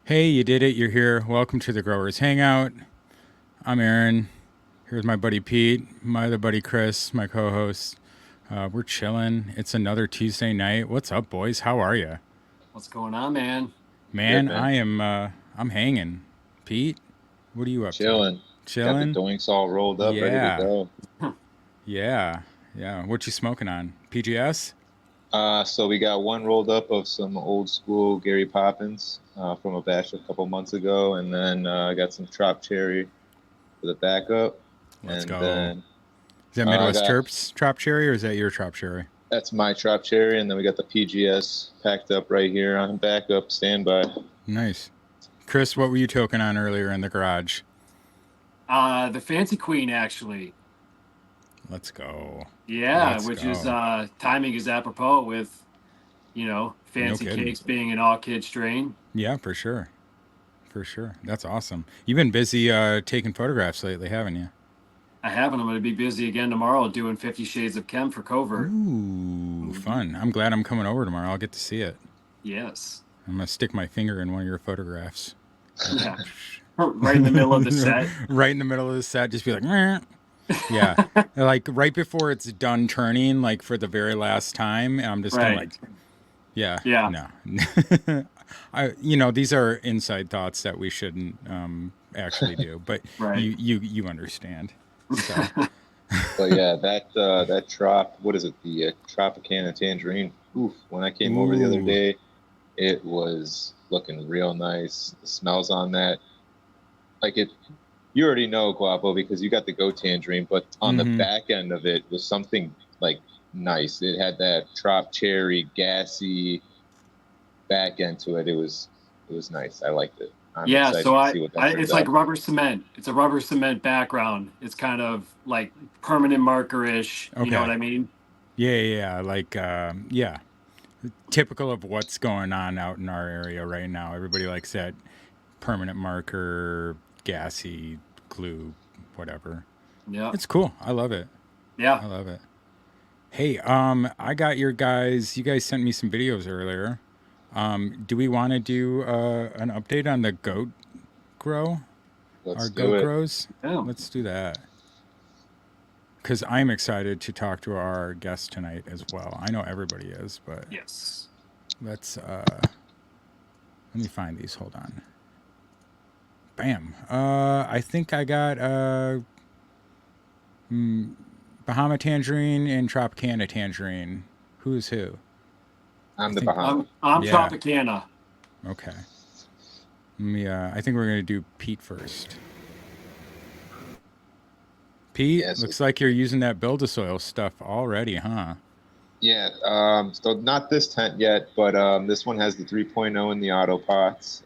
Hey, you did it. You're here. Welcome to the Growers Hangout. I'm Aaron. Here's my buddy Pete, my other buddy Kris, my co-host. We're chilling. It's another Tuesday night. What's up, boys? How are you? What's going on, man? Good, Man, man. I'm hanging. Pete, what are you up to? Chilling. Got the Chilling? doinks all rolled up, ready to Yeah. go. Yeah. Yeah. What you smoking on? PGS? So we got one rolled up of some old school Gary Poppins from a batch a couple months ago, and then I got some Trop Cherry for the backup, Let's and go. then Is that I Midwest got Terps Trop Cherry or is that your Trop Cherry? that's my Trop Cherry, and then we got the PGS packed up right here on backup standby. Nice. Kris, what were you toking on earlier in the garage? The Fancy Queen, actually. Let's go. Yeah, Let's which is go. timing is apropos with, No Fancy kidding. Cakes being an all-kid strain. Yeah, for sure. For sure. That's awesome. You've been busy taking photographs lately, haven't you? I haven't. I'm going to be busy again tomorrow doing 50 Shades of Chem for Covert. Ooh, Mhm. fun. I'm glad I'm coming over tomorrow. I'll get to see it. Yes. I'm going to stick my finger in one of your photographs. Yeah. Right in the middle of the set. Right in the middle of the set, just be like, meh. Yeah. Like right before it's done turning, like for the very last time. And I'm just kind of like, Right. yeah, Yeah. no. These are inside thoughts that we shouldn't actually do, but Right. you understand. So, But yeah, that Trop, what is it? The Tropicana Tangerine. Oof! When I came over the other ooh, day, it was looking real nice. The smells on that, like it, you already know Guapo because you got the Go Tangerine, but on the mm-hmm. back end of it was something like nice. It had that Trop Cherry gassy back end to it. It was nice. I liked it. I'm Yeah, excited so to I, see what that I turns it's like out. rubber cement. It's a rubber cement background. It's kind of like permanent marker-ish, you know what Okay. I mean? Yeah, yeah, yeah. Like, yeah, typical of what's going on out in our area right now. Everybody likes that permanent marker, gassy glue, whatever. Yeah. It's cool. I love it. Yeah. I love it. Hey, I got your guys. You guys sent me some videos earlier. Do we want to do an update on the goat grow? Our Let's do goat it. grows? Yeah. Let's do that. Because I'm excited to talk to our guest tonight as well. I know everybody is, but Yes. let's let me find these. Hold on. Bam. I think I got Bahama tangerine and Tropicana tangerine. Who's who? I I'm the think. Bahama. I'm Yeah. Tropicana. Okay. I think we're gonna do Pete first. Pete, Yeah. So looks like you're using that build-a-soil stuff already, huh? yeah. So not this tent yet, but this one has the 3.0 in the auto pots.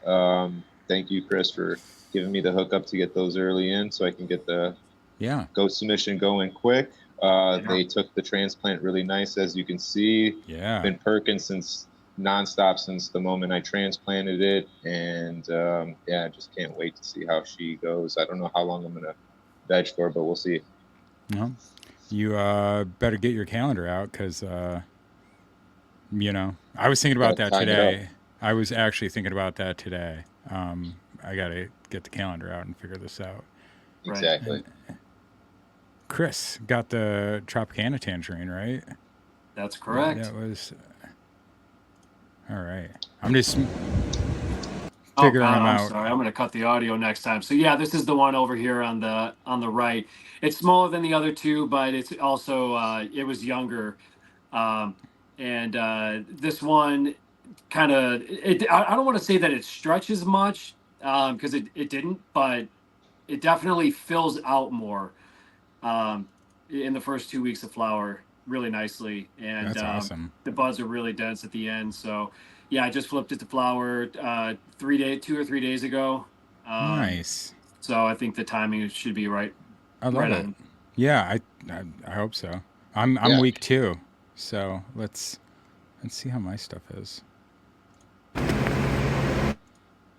Thank you, Kris, for giving me the hookup to get those early in, so I can get the Yeah. Go submission going quick. Yeah. They took the transplant really nice, as you can see. Yeah. Been perking since nonstop since the moment I transplanted it, and yeah, I just can't wait to see how she goes. I don't know how long I'm gonna veg for, but we'll see. No. You better get your calendar out because I was thinking about Got to that time it up. today. I was actually thinking about that today. I gotta get the calendar out and figure this out. Right. Exactly. And Kris got the Tropicana tangerine, right? That's That correct. was all right. I'm just Oh figuring God, them I'm out. sorry. I'm gonna cut the audio next time. So yeah, this is the one over here on the right. It's smaller than the other two, but it's also it was younger. Um, and this one kind of I don't want to say that it stretches much because it didn't, but it definitely fills out more um, in the first 2 weeks of flower really nicely, and That's awesome. the buds are really dense at the end. So yeah, I just flipped it to flower 2 or 3 days ago. Um, Nice. so I think the timing should be right I love right it. on. Yeah, I hope so. I'm Yeah. week 2, so let's see how my stuff is.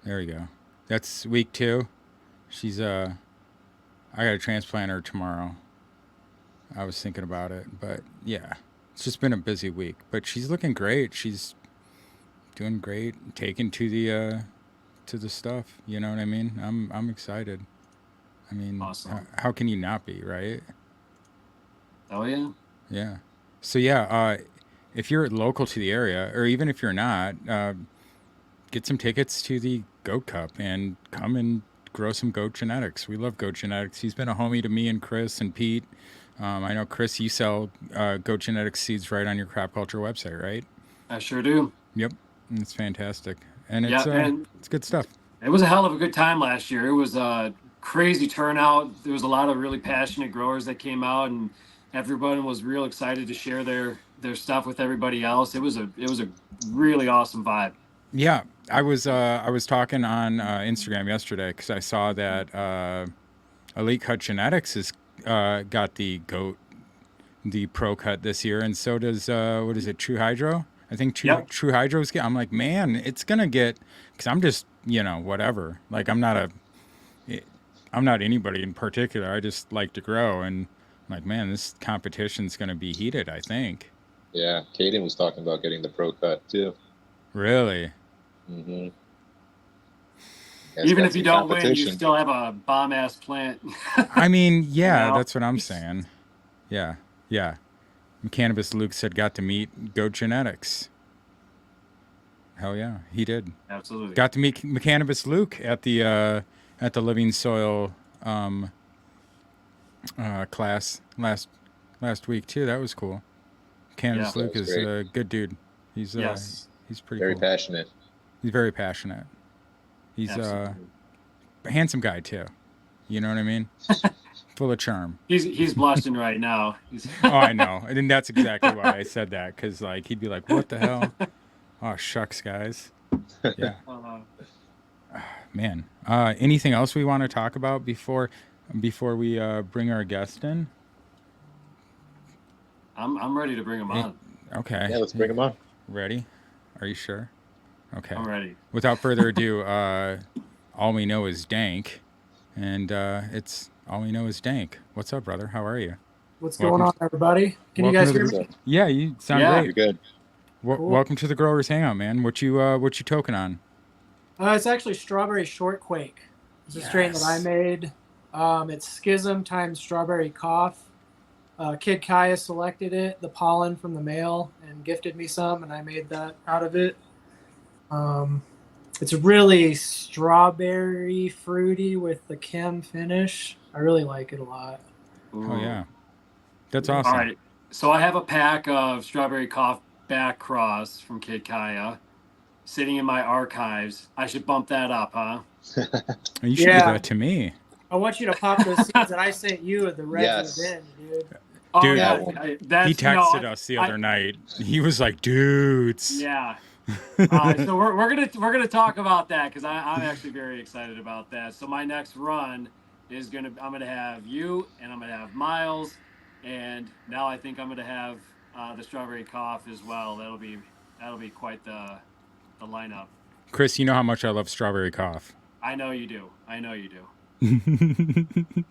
There we go. That's week 2. She's I got to transplant her tomorrow. I was thinking about it, but yeah, it's just been a busy week. But she's looking great. She's doing great. Taken to to the stuff. You know what I mean? I'm excited. I mean, Awesome. how can you not be, right? Oh yeah. Yeah. So yeah, if you're local to the area, or even if you're not, get some tickets to the Goat Cup and come and grow some goat genetics. We love goat genetics. He's been a homie to me and Kris and Pete. I know, Kris, you sell goat genetics seeds right on your crop culture website, right? I sure do. Yep, it's fantastic, and Yeah, and it's good stuff. it was a hell of a good time last year. It was a crazy turnout. There was a lot of really passionate growers that came out, and everyone was real excited to share their stuff with everybody else. It was a really awesome vibe. Yeah, I was talking on Instagram yesterday because I saw that Elite Cut Genetics has got the Pro Cut this year, and so does what is it, True Hydro? I think Yep. True Hydro's I'm like, man, it's gonna get, because I'm just, whatever. Like I'm not anybody in particular. I just like to grow, and I'm like, man, this competition's gonna be heated, I think. Yeah, Caden was talking about getting the Pro Cut too. Really? Mm-hmm. Even if you don't win, you still have a bomb ass plant. I mean, yeah, You know? that's what I'm saying. Yeah, yeah. Cannabis Luke said got to meet Goat Genetics. Hell yeah, he did. Absolutely. Got to meet Cannabis Luke at the Living Soil class last week too. That was cool. Cannabis Luke is a good dude. He's he's pretty very cool. passionate. He's very passionate. He's a handsome guy too. You know what I mean? Full of charm. He's blushing right now. Oh, I know. And that's exactly why I said that, because like he'd be like, "What the hell? Oh shucks, guys." Yeah. Man. Anything else we want to talk about before we bring our guest in? I'm ready to bring him on. Okay. Yeah, let's bring him on. Ready? Are you sure? Okay. I'm ready. Without further ado, all we know is Dank, and it's all we know is Dank. What's up, brother? How are you? What's going on, everybody? Can you guys hear me? Yeah, you sound great. You're good. Cool. Welcome to the Growers Hangout, man. What you toking on? It's actually Strawberry Shortquake. It's a strain that I made. It's Schism times Strawberry Cough. Kid Kaya selected it, the pollen from the male, and gifted me some, and I made that out of it. It's really strawberry fruity with the chem finish. I really like it a lot. Oh yeah, that's awesome. All right, so I have a pack of Strawberry Cough back cross from Kid Kaya sitting in my archives. I should bump that up, huh? You should give that to me. I want you to pop those seeds that I sent you at the Reds event, dude. Oh, dude, yeah, he texted us the other night. He was like, "Dudes." Yeah. So we're gonna talk about that because I'm actually very excited about that. So my next run is I'm gonna have you, and I'm gonna have Miles, and now I think I'm gonna have the Strawberry Cough as well. That'll be quite the lineup. Kris, you know how much I love Strawberry Cough. I know you do.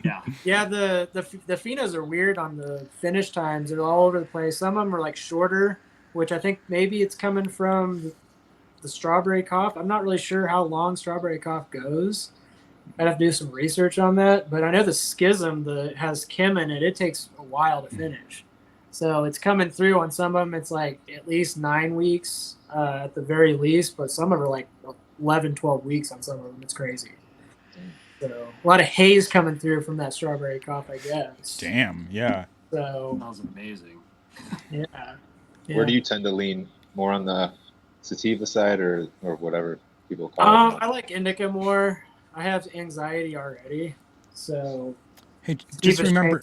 Yeah. Yeah, the phenos are weird on the finish times. They're all over the place. Some of them are like shorter, which I think maybe it's coming from the Strawberry Cough. I'm not really sure how long Strawberry Cough goes. I'd have to do some research on that. But I know the Schism that has chem in it, it takes a while to finish. So it's coming through on some of them. It's like at least 9 weeks at the very least. But some of them are like 11, 12 weeks on some of them. It's crazy. So a lot of haze coming through from that Strawberry Cough, I guess. Damn, yeah. So Smells amazing. Yeah. Where do you tend to lean more on the sativa side or whatever people call it? I like indica more. I have anxiety already, so. Hey, just remember.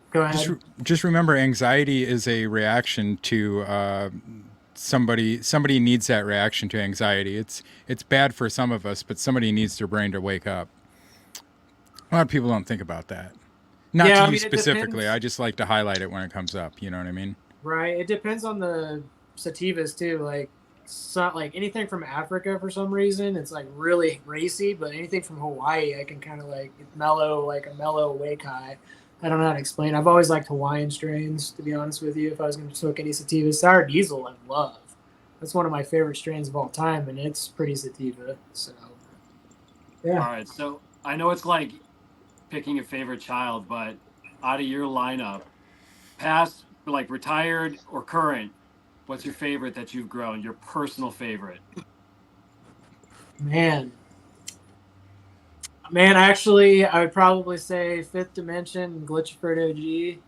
Go ahead. Just remember, anxiety is a reaction to somebody needs that reaction to anxiety. It's bad for some of us, but somebody needs their brain to wake up. A lot of people don't think about that. Not to you specifically. I just like to highlight it when it comes up. You know what I mean? Right. It depends on the sativas too. Like anything from Africa for some reason, it's like really racy. But anything from Hawaii, I can kind of like mellow, like a mellow wake high. I don't know how to explain. I've always liked Hawaiian strains, to be honest with you. If I was going to smoke any sativas, Sour Diesel, I love. That's one of my favorite strains of all time, and it's pretty sativa. So. Yeah. All right. So I know it's like picking a favorite child, but out of your lineup, past, like retired or current, what's your favorite that you've grown? Your personal favorite? Man. Man, actually, I would probably say Fifth Dimension, Glitchford OG,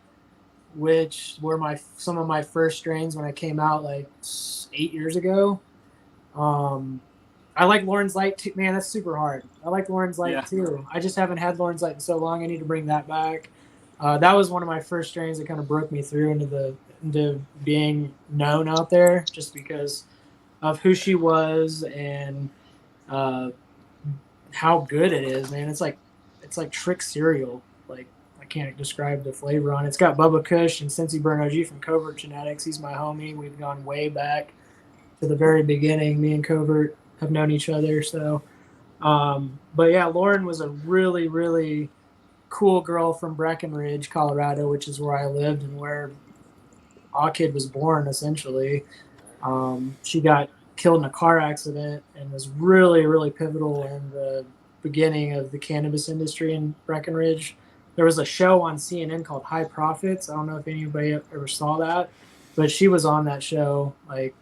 which were some of my first strains when I came out like 8 years ago. Um, I like Lauren's Light too. Man, that's super hard. I like Lauren's Light Yeah. too. I just haven't had Lauren's Light in so long. I need to bring that back. That was one of my first strains that kind of broke me through into being known out there, just because of who she was and uh, how good it is. Man, it's like trick cereal. Like I can't describe the flavor on it. It's got Bubba Kush and Cincy Burn OG from Covert Genetics. He's my homie. We've gone way back to the very beginning. Me and Covert have known each other. So, but yeah, Lauren was a really, really cool girl from Breckenridge, Colorado, which is where I lived and where AWKID was born, essentially. She got killed in a car accident and was really, really pivotal in the beginning of the cannabis industry in Breckenridge. There was a show on CNN called High Profits. I don't know if anybody ever saw that, but she was on that show, like,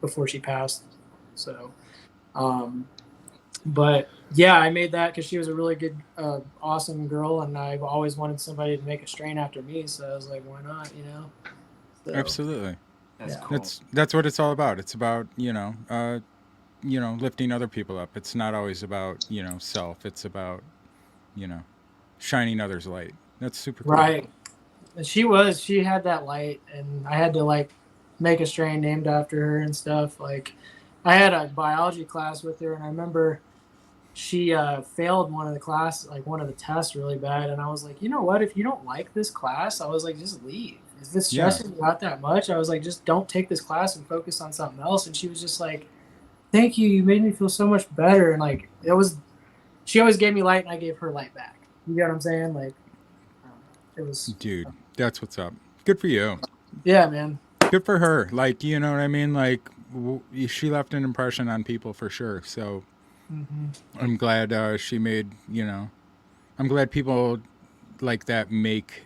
before she passed. So, but yeah, I made that because she was a really good, awesome girl, and I've always wanted somebody to make a strain after me. So I was like, why not? So, Absolutely. That's Yeah. cool. That's what it's all about. It's about, lifting other people up. It's not always about, self. It's about, you know, shining others light. That's super cool. Right. And she had that light, and I had to like make a strain named after her and stuff. Like, I had a biology class with her, and I remember she failed one of the tests really bad. And I was like, you know what? If you don't like this class, I was like, just leave. Is this stressing you out that much? I was like, just don't take this class and focus on something else. And she was just like, thank you. You made me feel so much better. And like, she always gave me light, and I gave her light back. You get what I'm saying? Like, it was. Dude, that's what's up. Good for you. Yeah, man. Good for her. Like, you know what I mean? Like, she left an impression on people for sure. So I'm glad she made, I'm glad people like that make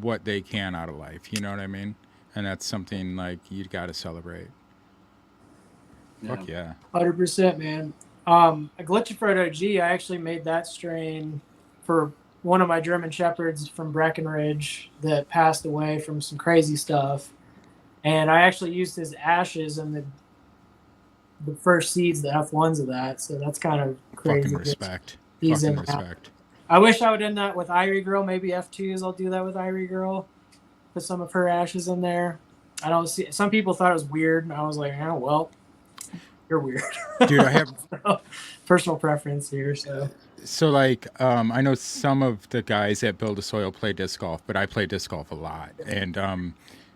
what they can out of life. You know what I mean? And that's something like you got to celebrate. Fuck yeah. 100%, man. A Glitchford OG, I actually made that strain for one of my German Shepherds from Breckenridge that passed away from some crazy stuff. And I actually used his ashes in the first seeds, the F1s of that. So that's kind of crazy. Fucking respect. He's Fucking in respect. I wish I would end that with Irie Girl, maybe F2s. I'll do that with Irie Girl. Put some of her ashes in there. I don't see. Some people thought it was weird, and I was like, oh well, you're weird. Dude, I have personal preference here. So like, I know some of the guys at Build a Soil play disc golf, but I play disc golf a lot, and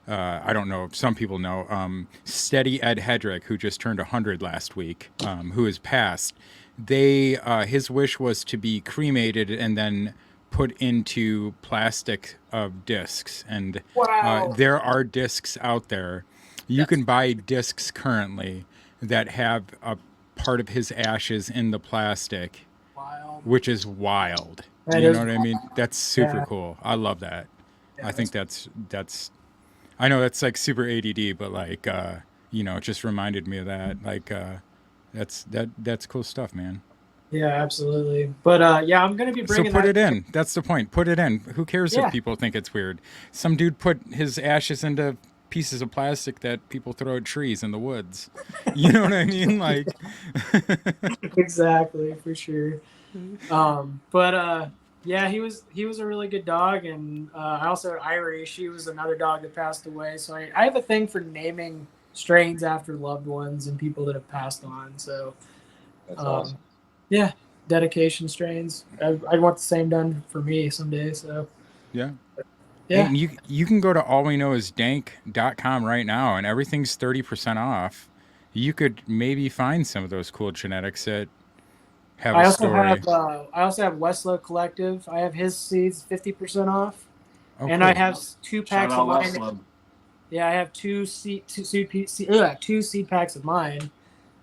I don't know if some people know Steady Ed Hedrick, who just turned 100 last week, who has passed. His wish was to be cremated and then put into plastic of discs, and Wow. there are discs out there. You can buy discs currently that have a part of his ashes in the plastic, which is wild. You know what I mean? That's super cool. I love that. I think that's I know that's like super ADD, but like it just reminded me of that. Like that's cool stuff, man. Yeah, absolutely. But I'm gonna be bringing. So put it in. That's the point. Put it in. Who cares Yeah. if people think it's weird? Some dude put his ashes into pieces of plastic that people throw at trees in the woods. You know what I mean? Like Exactly, for sure. Yeah, he was a really good dog, and I also had Irie. She was another dog that passed away. So I have a thing for naming strains after loved ones and people that have passed on. So That's awesome. yeah, dedication strains. I want the same done for me someday. So yeah. Yeah. And you can go to allweknowsdank.com right now, and everything's 30% off. You could maybe find some of those cool genetics that have a story. I also have Westlow Collective. I have his seeds 50% off, Oh, and cool. I have 2 packs Shout of out mine. Westlow. Yeah, I have two seed packs of mine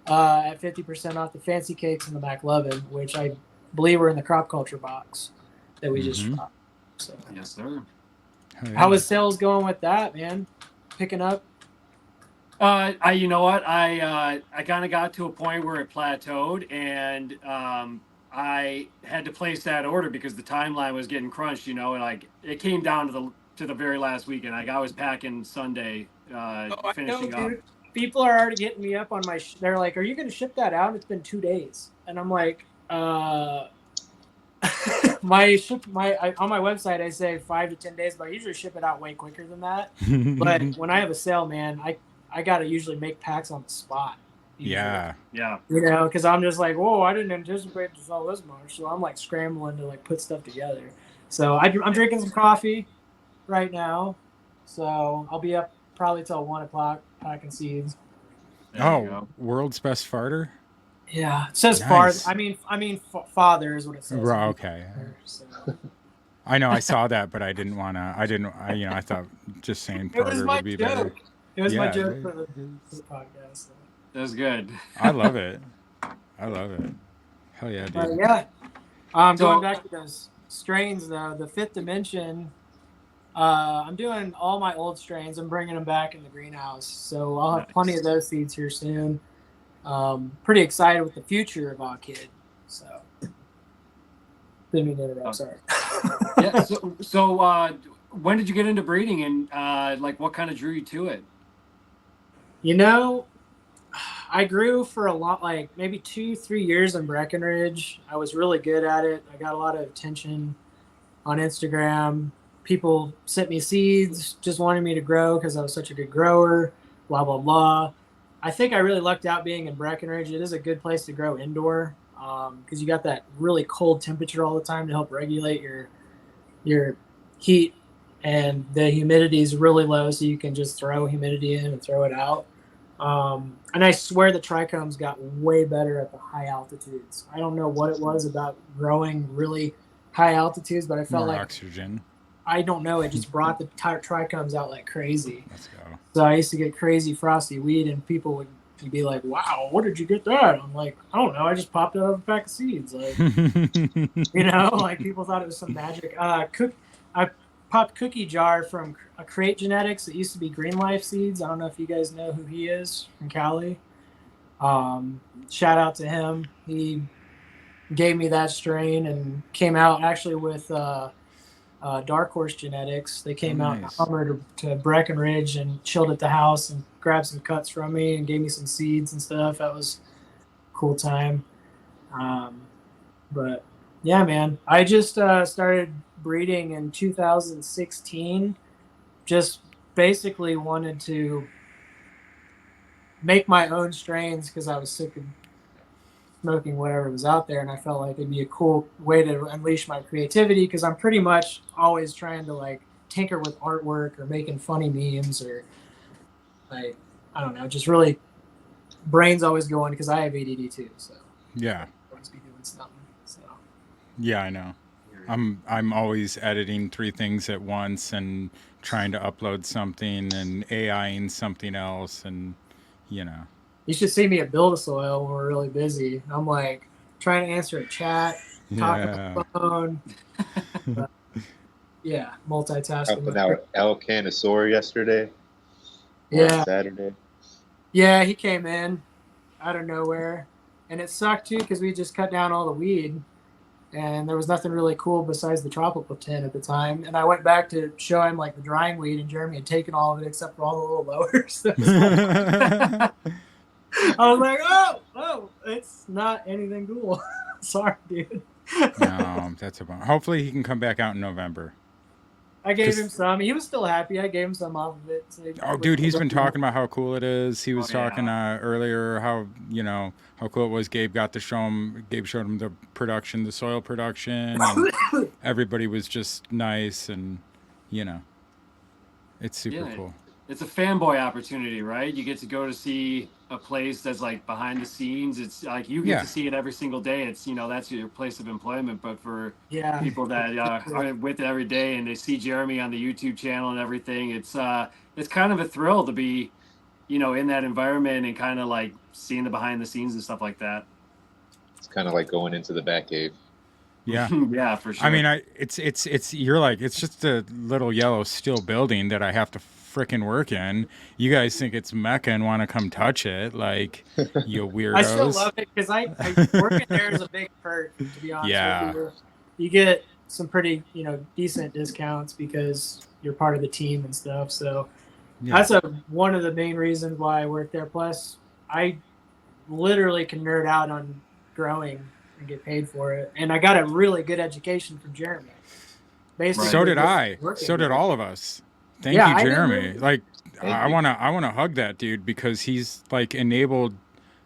at 50% off the fancy cakes and the McLovin, which I believe were in the crop culture box that we just dropped. So, Yes, sir. how is sales going with that, man? Picking up? You know what? I kind of got to a point where it plateaued, and I had to place that order because the timeline was getting crunched. And like it came down to the very last weekend. Like I was packing Sunday, finishing up. Dude. People are already getting me up on my. They're like, "Are you going to ship that out?" It's been 2 days, and I'm like, on my website I say 5 to 10 days, but I usually ship it out way quicker than that. But when I have a sale, man, I gotta usually make packs on the spot. Yeah. Because I'm just like, whoa, I didn't anticipate to sell this much, so I'm like scrambling to like put stuff together. So I'm drinking some coffee right now, so I'll be up probably till 1:00 packing seeds. World's best farter. Yeah, it says Nice. father. I mean, father is what it says. Okay. So. I know I saw that, but I didn't want to. I thought just saying farter would be better. It was my joke for the podcast. So. That was good. I love it. Hell yeah, dude. Yeah. Going back to those strains though, the Fifth Dimension. I'm doing all my old strains. I'm bringing them back in the greenhouse, so I'll have plenty of those seeds here soon. Pretty excited with the future of AWKID. So, didn't mean to interrupt. Sorry. Yeah. So, when did you get into breeding, and like what kind of drew you to it? I grew for a lot, like maybe 2-3 years in Breckenridge. I was really good at it. I got a lot of attention on Instagram. People sent me seeds, just wanted me to grow because I was such a good grower, blah, blah, blah. I think I really lucked out being in Breckenridge. It is a good place to grow indoor because you got that really cold temperature all the time to help regulate your heat, and the humidity is really low, so you can just throw humidity in and throw it out. And I swear the trichomes got way better at the high altitudes. I don't know what it was about growing really high altitudes, but I felt more like oxygen. I don't know. It just brought the trichomes out like crazy. Let's go. So I used to get crazy frosty weed, and people would be like, "Wow, what did you get that?" I'm like, "I don't know. I just popped it out of a pack of seeds." Like, like people thought it was some magic. I popped Cookie Jar from a Crate Genetics. It used to be Green Life Seeds. I don't know if you guys know who he is from Cali. Shout out to him. He gave me that strain and came out actually with Dark Horse Genetics. They came out to Breckenridge and chilled at the house and grabbed some cuts from me and gave me some seeds and stuff. That was a cool time. But yeah, man, I just started breeding in 2016. Just basically wanted to make my own strains because I was sick of smoking whatever was out there, and I felt like it'd be a cool way to unleash my creativity because I'm pretty much always trying to like tinker with artwork or making funny memes or like I don't know, just really brain's always going because I have ADD too, so yeah, always be doing something. So yeah, I know. I'm always editing 3 things at once and trying to upload something and AIing something else, and you should see me at Build a Soil when we're really busy. I'm like trying to answer a chat, talking on the phone. Yeah, multitasking. Helping out El Canasaur yesterday. Yeah. Saturday. Yeah, he came in out of nowhere, and it sucked too because we just cut down all the weed, and there was nothing really cool besides the tropical tin at the time. And I went back to show him like the drying weed, and Jeremy had taken all of it except for all the little lowers. I was like, oh, it's not anything cool. Sorry, dude. No, that's a bummer. Hopefully he can come back out in November. I gave him some. He was still happy. I gave him some off of it. So dude, he's been talking about how cool it is. He was talking earlier how cool it was. Gabe got to show him. Gabe showed him the production, the soil production, and everybody was just nice, and it's super cool. It's a fanboy opportunity, right? You get to go to see a place that's like behind the scenes. It's like you get to see it every single day. It's that's your place of employment. But for people that are with it every day and they see Jeremy on the YouTube channel and everything, it's kind of a thrill to be in that environment and kind of like seeing the behind the scenes and stuff like that. It's kind of like going into the Batcave. Yeah. Yeah, for sure. I mean, you're like, it's just a little yellow steel building that I have to frickin' work in. You guys think it's Mecca and want to come touch it, like, you weirdos. I still love it because I working there is a big perk, to be honest Yeah. with you. You get some pretty, decent discounts because you're part of the team and stuff. So Yeah. that's one of the main reasons why I work there. Plus, I literally can nerd out on growing and get paid for it. And I got a really good education from Jeremy. Basically, So did just I. working So did there. all of us. Thank Yeah, you, I didn't Jeremy. really- Like, Thank I you. wanna hug that dude because he's like enabled.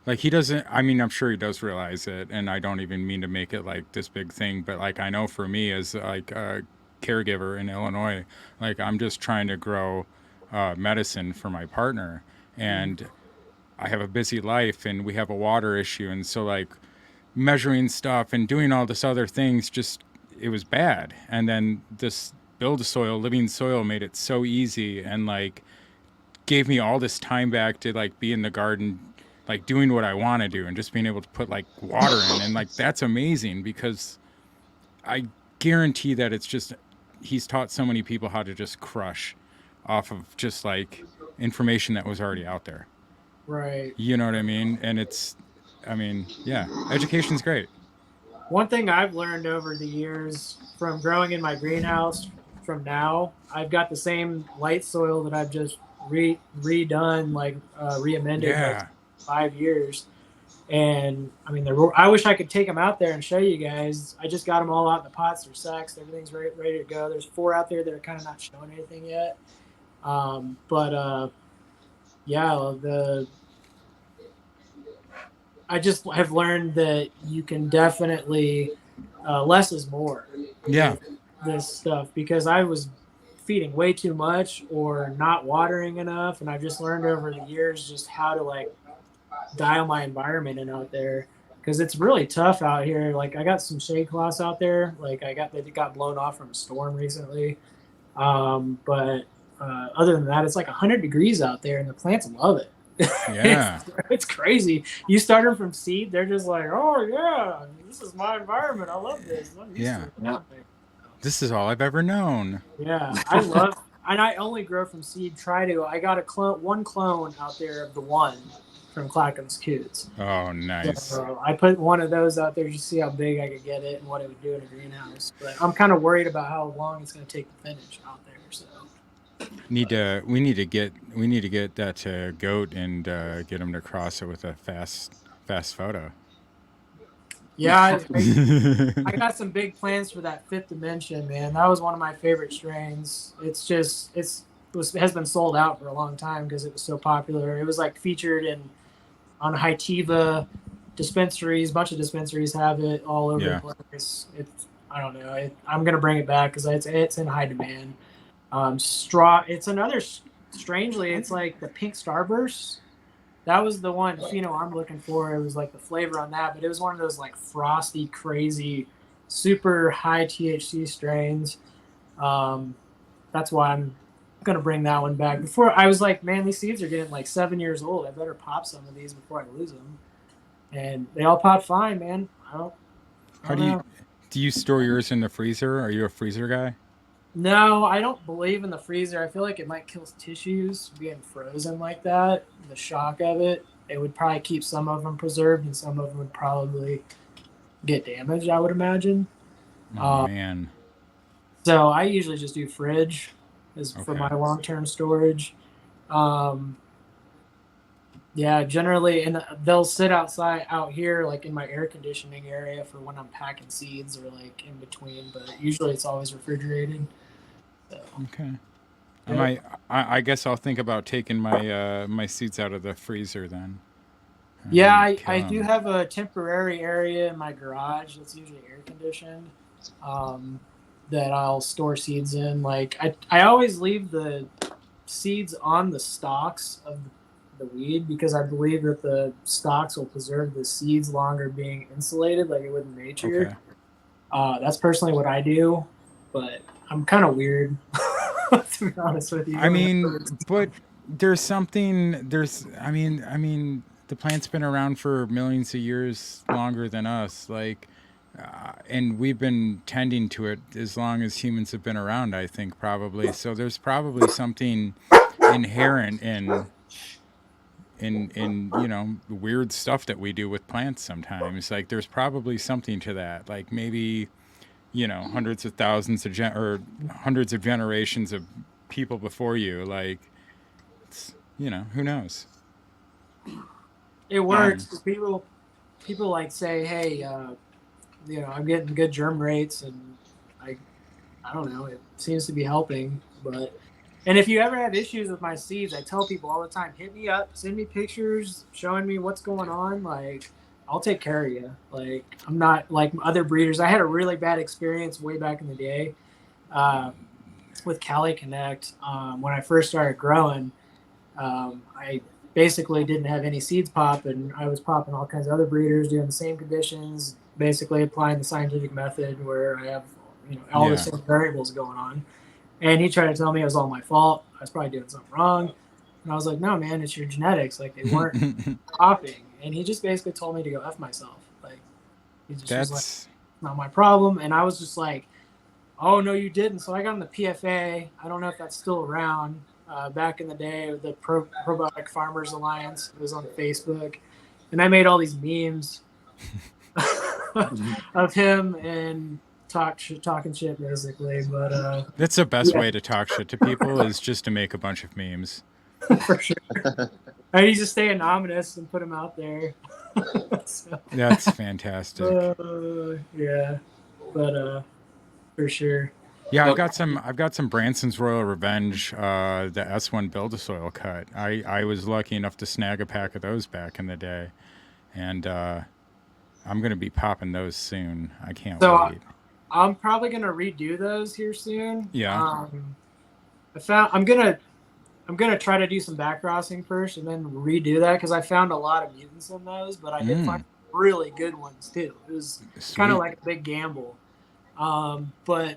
Like he doesn't. I mean, I'm sure he does realize it, and I don't even mean to make it like this big thing. But like, I know for me as like a caregiver in Illinois, like I'm just trying to grow medicine for my partner, and I have a busy life, and we have a water issue, and so like measuring stuff and doing all this other things just it was bad. And then this build a soil, living soil made it so easy and like gave me all this time back to like be in the garden like doing what I want to do and just being able to put like water in, and like that's amazing because I guarantee that it's just he's taught so many people how to just crush off of just like information that was already out there. Right. You know what I mean? And yeah, education's great. One thing I've learned over the years from growing in my greenhouse from now, I've got the same light soil that I've just redone, like re-amended Yeah. like 5 years. And I mean, I wish I could take them out there and show you guys. I just got them all out in the pots. They're sacks. Everything's ready to go. There's 4 out there that are kind of not showing anything yet. Yeah, I just have learned that you can definitely less is more. Yeah. With this stuff because I was feeding way too much or not watering enough, and I've just learned over the years just how to like dial my environment in out there because it's really tough out here. Like I got some shade cloths out there. Like they got blown off from a storm recently. But other than that, it's like 100 degrees out there, and the plants love it. Yeah. It's crazy. You start them from seed, they're just like, oh yeah, this is my environment. I love this. I'm used Yeah. to it. Yeah. This is all I've ever known. Yeah, I love, and I only grow from seed. I got one clone out there of the one from Clackamas Coots. Oh, nice. So I put one of those out there just to see how big I could get it and what it would do in a greenhouse. But I'm kind of worried about how long it's going to take to finish out there. So We need to get that to Goat and get him to cross it with a fast photo. yeah, I got some big plans for that Fifth Dimension, man. That was one of my favorite strains. Has been sold out for a long time because it was so popular. It was like featured on Hytiva dispensaries. A bunch of dispensaries have it all over the place. I don't know. I'm gonna bring it back because it's in high demand. It's another. Strangely, it's like the pink starburst. That was the one I'm looking for. It was like the flavor on that, but it was one of those like frosty, crazy, super high THC strains. That's why I'm gonna bring that one back. Before I was like, man, these seeds are getting like 7 years old. I better pop some of these before I lose them. And they all pop fine, man. How do you store yours in the freezer? Are you a freezer guy? No, I don't believe in the freezer. I feel like it might kill tissues being frozen like that. The shock of it. It would probably keep some of them preserved, and some of them would probably get damaged, I would imagine. Oh, man. So I usually just do fridge for my long-term storage. Yeah, generally, and they'll sit out here, like in my air conditioning area for when I'm packing seeds or like in between. But usually, it's always refrigerated. So. Okay. Yeah. I guess I'll think about taking my seeds out of the freezer then. Yeah, I do have a temporary area in my garage that's usually air conditioned that I'll store seeds in. Like I always leave the seeds on the stalks of the weed because I believe that the stalks will preserve the seeds longer being insulated like it would in nature. Okay. That's personally what I do, but I'm kind of weird to be honest with you. I mean, but there's something I mean the plant's been around for millions of years longer than us, like, and we've been tending to it as long as humans have been around, I think, probably. So there's probably something inherent in weird stuff that we do with plants sometimes. Like, there's probably something to that, like maybe hundreds of thousands of or hundreds of generations of people before you, like, it's, who knows. It Um, works. People like say, hey, I'm getting good germ rates, and I I don't know, it seems to be helping. But and if you ever have issues with my seeds, I tell people all the time, hit me up, send me pictures showing me what's going on. Like, I'll take care of you. Like, I'm not like other breeders. I had a really bad experience way back in the day uh, with Cali Connect when I first started growing. I basically didn't have any seeds pop, and I was popping all kinds of other breeders doing the same conditions, basically applying the scientific method where I have all the yeah. same variables going on. And he tried to tell me it was all my fault. I was probably doing something wrong. And I was like, no, man, it's your genetics. Like, they weren't popping. And he just basically told me to go F myself. Like, he just was like, That's not my problem. And I was just like, oh, no, you didn't. So I got on the PFA. I don't know if that's still around. Back in the day, the Probiotic Farmers Alliance, it was on Facebook. And I made all these memes of him and talking shit, basically. But that's the best yeah, way to talk shit to people, is just to make a bunch of memes. for sure. I need to stay anonymous and put them out there. So, That's fantastic. yeah, but for sure. Yeah, Yep. I've got some Branson's Royal Revenge, the S1 Build-A-Soil cut. I was lucky enough to snag a pack of those back in the day, and I'm gonna be popping those soon. I can't So wait. I'm probably gonna redo those here soon. Yeah. I'm gonna try to do some backcrossing first and then redo that because I found a lot of mutants in those, but I did find really good ones too. It was kind of Sweet. like a big gamble. But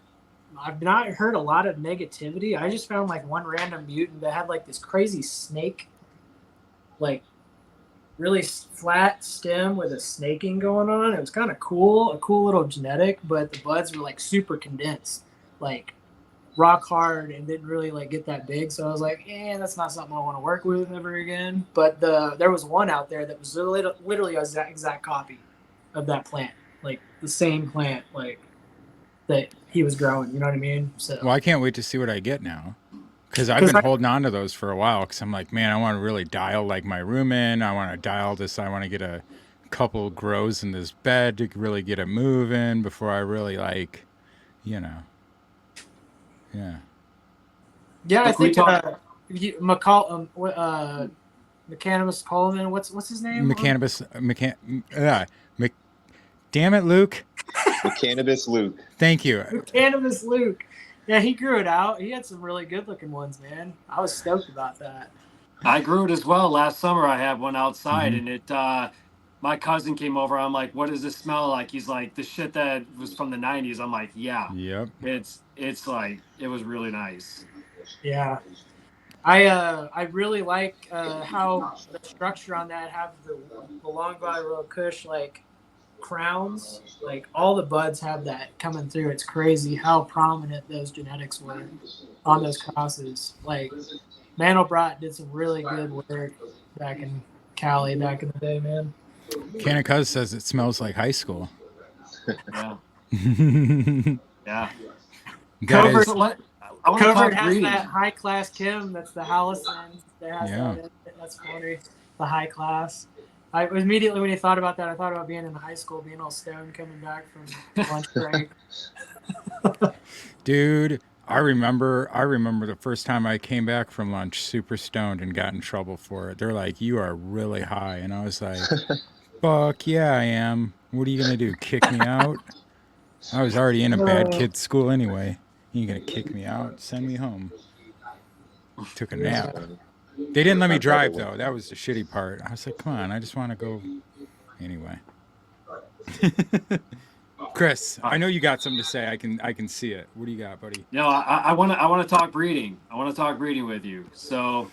I've not heard a lot of negativity. I just found like one random mutant that had like this crazy snake, like really flat stem with a snaking going on. It was kind of cool, a cool little genetic, but the buds were like super condensed, like rock hard, and didn't really like get that big. So I was like, that's not something I want to work with ever again. But there was one out there that was literally a exact copy of that plant, like the same plant, like that he was growing. You know what I mean? So Well, I can't wait to see what I get now, because I've been holding on to those for a while. Because I'm like, man, I want to really dial like my room in. I want to dial this. I want to get a couple grows in this bed to really get it moving before I really like, you know, yeah. yeah, I Look, we think talk. McCannabis Coleman. What's his name? Mechanibus, damn it, Luke. The cannabis Luke. Thank you. Cannabis Luke. Yeah, he grew it out. He had some really good looking ones, man. I was stoked about that. I grew it as well. Last summer, I had one outside, and it. My cousin came over. I'm like, "What does this smell like?" He's like, "The shit that was from the '90s." I'm like, "Yeah, Yep. it's like it was really nice." Yeah. I really like how the structure on that have the long body royal kush like crowns. Like all the buds have that coming through. It's crazy how prominent those genetics were on those crosses. Like Mandelbrot did some really good work back in Cali back in the day, man. Kanakuz says it smells like high school. Yeah, That yeah. Covert, is, So I want to Covert talk has breeding. that high class Kim. That's the Halison. That has yeah. that. That's funny. The high class. I immediately when you thought about that, I thought about being in high school, being all stoned, coming back from lunch break. Dude, I remember the first time I came back from lunch super stoned and got in trouble for it. They're like, "You are really high." And I was like, "Fuck yeah, I am. What are you going to do? Kick me out?" I was already in a bad kid school anyway. You going to kick me out? Send me home. Took a nap. They didn't let me drive though. That was the shitty part. I was like, "Come on, I just want to go." Anyway. Kris, I know you got something to say. I can see it. What do you got, buddy? No, I want to talk breeding. I want to talk breeding with you. So,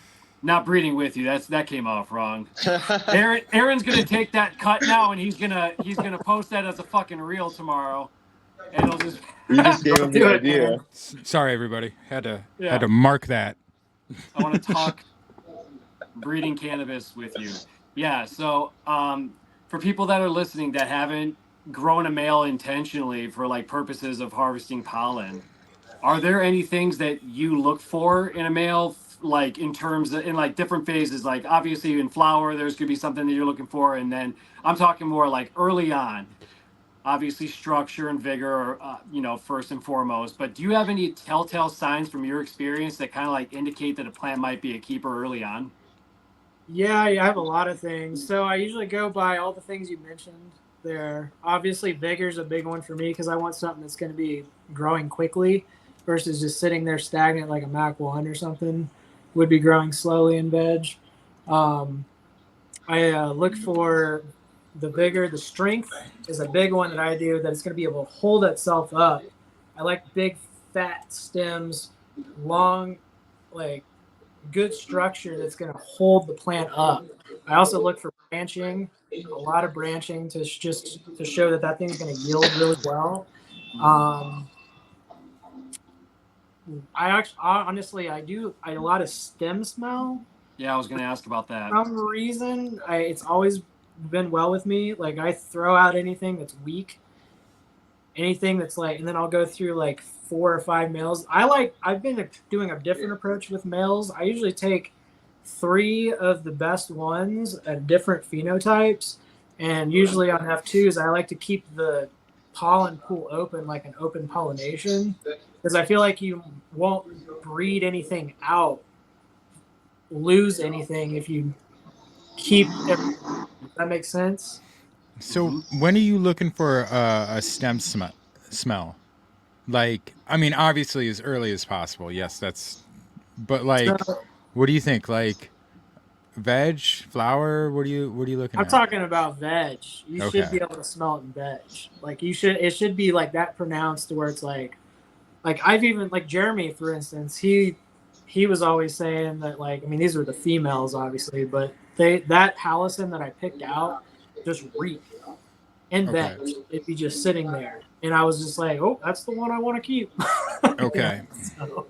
Not breeding with you. That came off wrong. Aaron's gonna take that cut now, and he's gonna post that as a fucking reel tomorrow, and it'll just. We just gave him the Do it, idea. Aaron. Sorry, everybody. Had to Yeah. mark that. I want to talk breeding cannabis with you. Yeah. So, for people that are listening that haven't grown a male intentionally for like purposes of harvesting pollen, are there any things that you look for in a male, like in terms of, in like different phases? Like obviously in flower, there's could be something that you're looking for, and then I'm talking more like early on. Obviously, structure and vigor are, first and foremost. But do you have any telltale signs from your experience that kind of like indicate that a plant might be a keeper early on? Yeah, I have a lot of things. So I usually go by all the things you mentioned there. Obviously, vigor's a big one for me because I want something that's going to be growing quickly versus just sitting there stagnant like a Mac 1 or something. Would be growing slowly in veg. I look for the vigor. The strength is a big one that I do, that it's going to be able to hold itself up. I like big, fat stems, long, like good structure that's going to hold the plant up. I also look for branching, a lot of branching to show that thing's going to yield really well. I do a lot of stem smell. Yeah, I was going to ask about that. For some reason, it's always been well with me. Like I throw out anything that's weak, anything that's like, and then I'll go through like 4 or 5 males. I've been doing a different approach with males. I usually take 3 of the best ones at different phenotypes, and usually on F2s, I like to keep the pollen pool open, like an open pollination, because I feel like you won't breed anything out, lose anything if you keep everything. Does that make sense? So when are you looking for a stem smell? Like, I mean, obviously as early as possible. Yes, but like, So, what do you think? Like veg, flower? What are you looking I'm at? talking about veg. You should Okay. be able to smell it in veg. Like it should be like that pronounced to where it's like I've even like Jeremy, for instance, he was always saying that, like, I mean, these were the females obviously, but that Hallison that I picked out just reeked in veg. Okay. It'd be just sitting there. And I was just like, oh, that's the one I want to keep. Okay. So,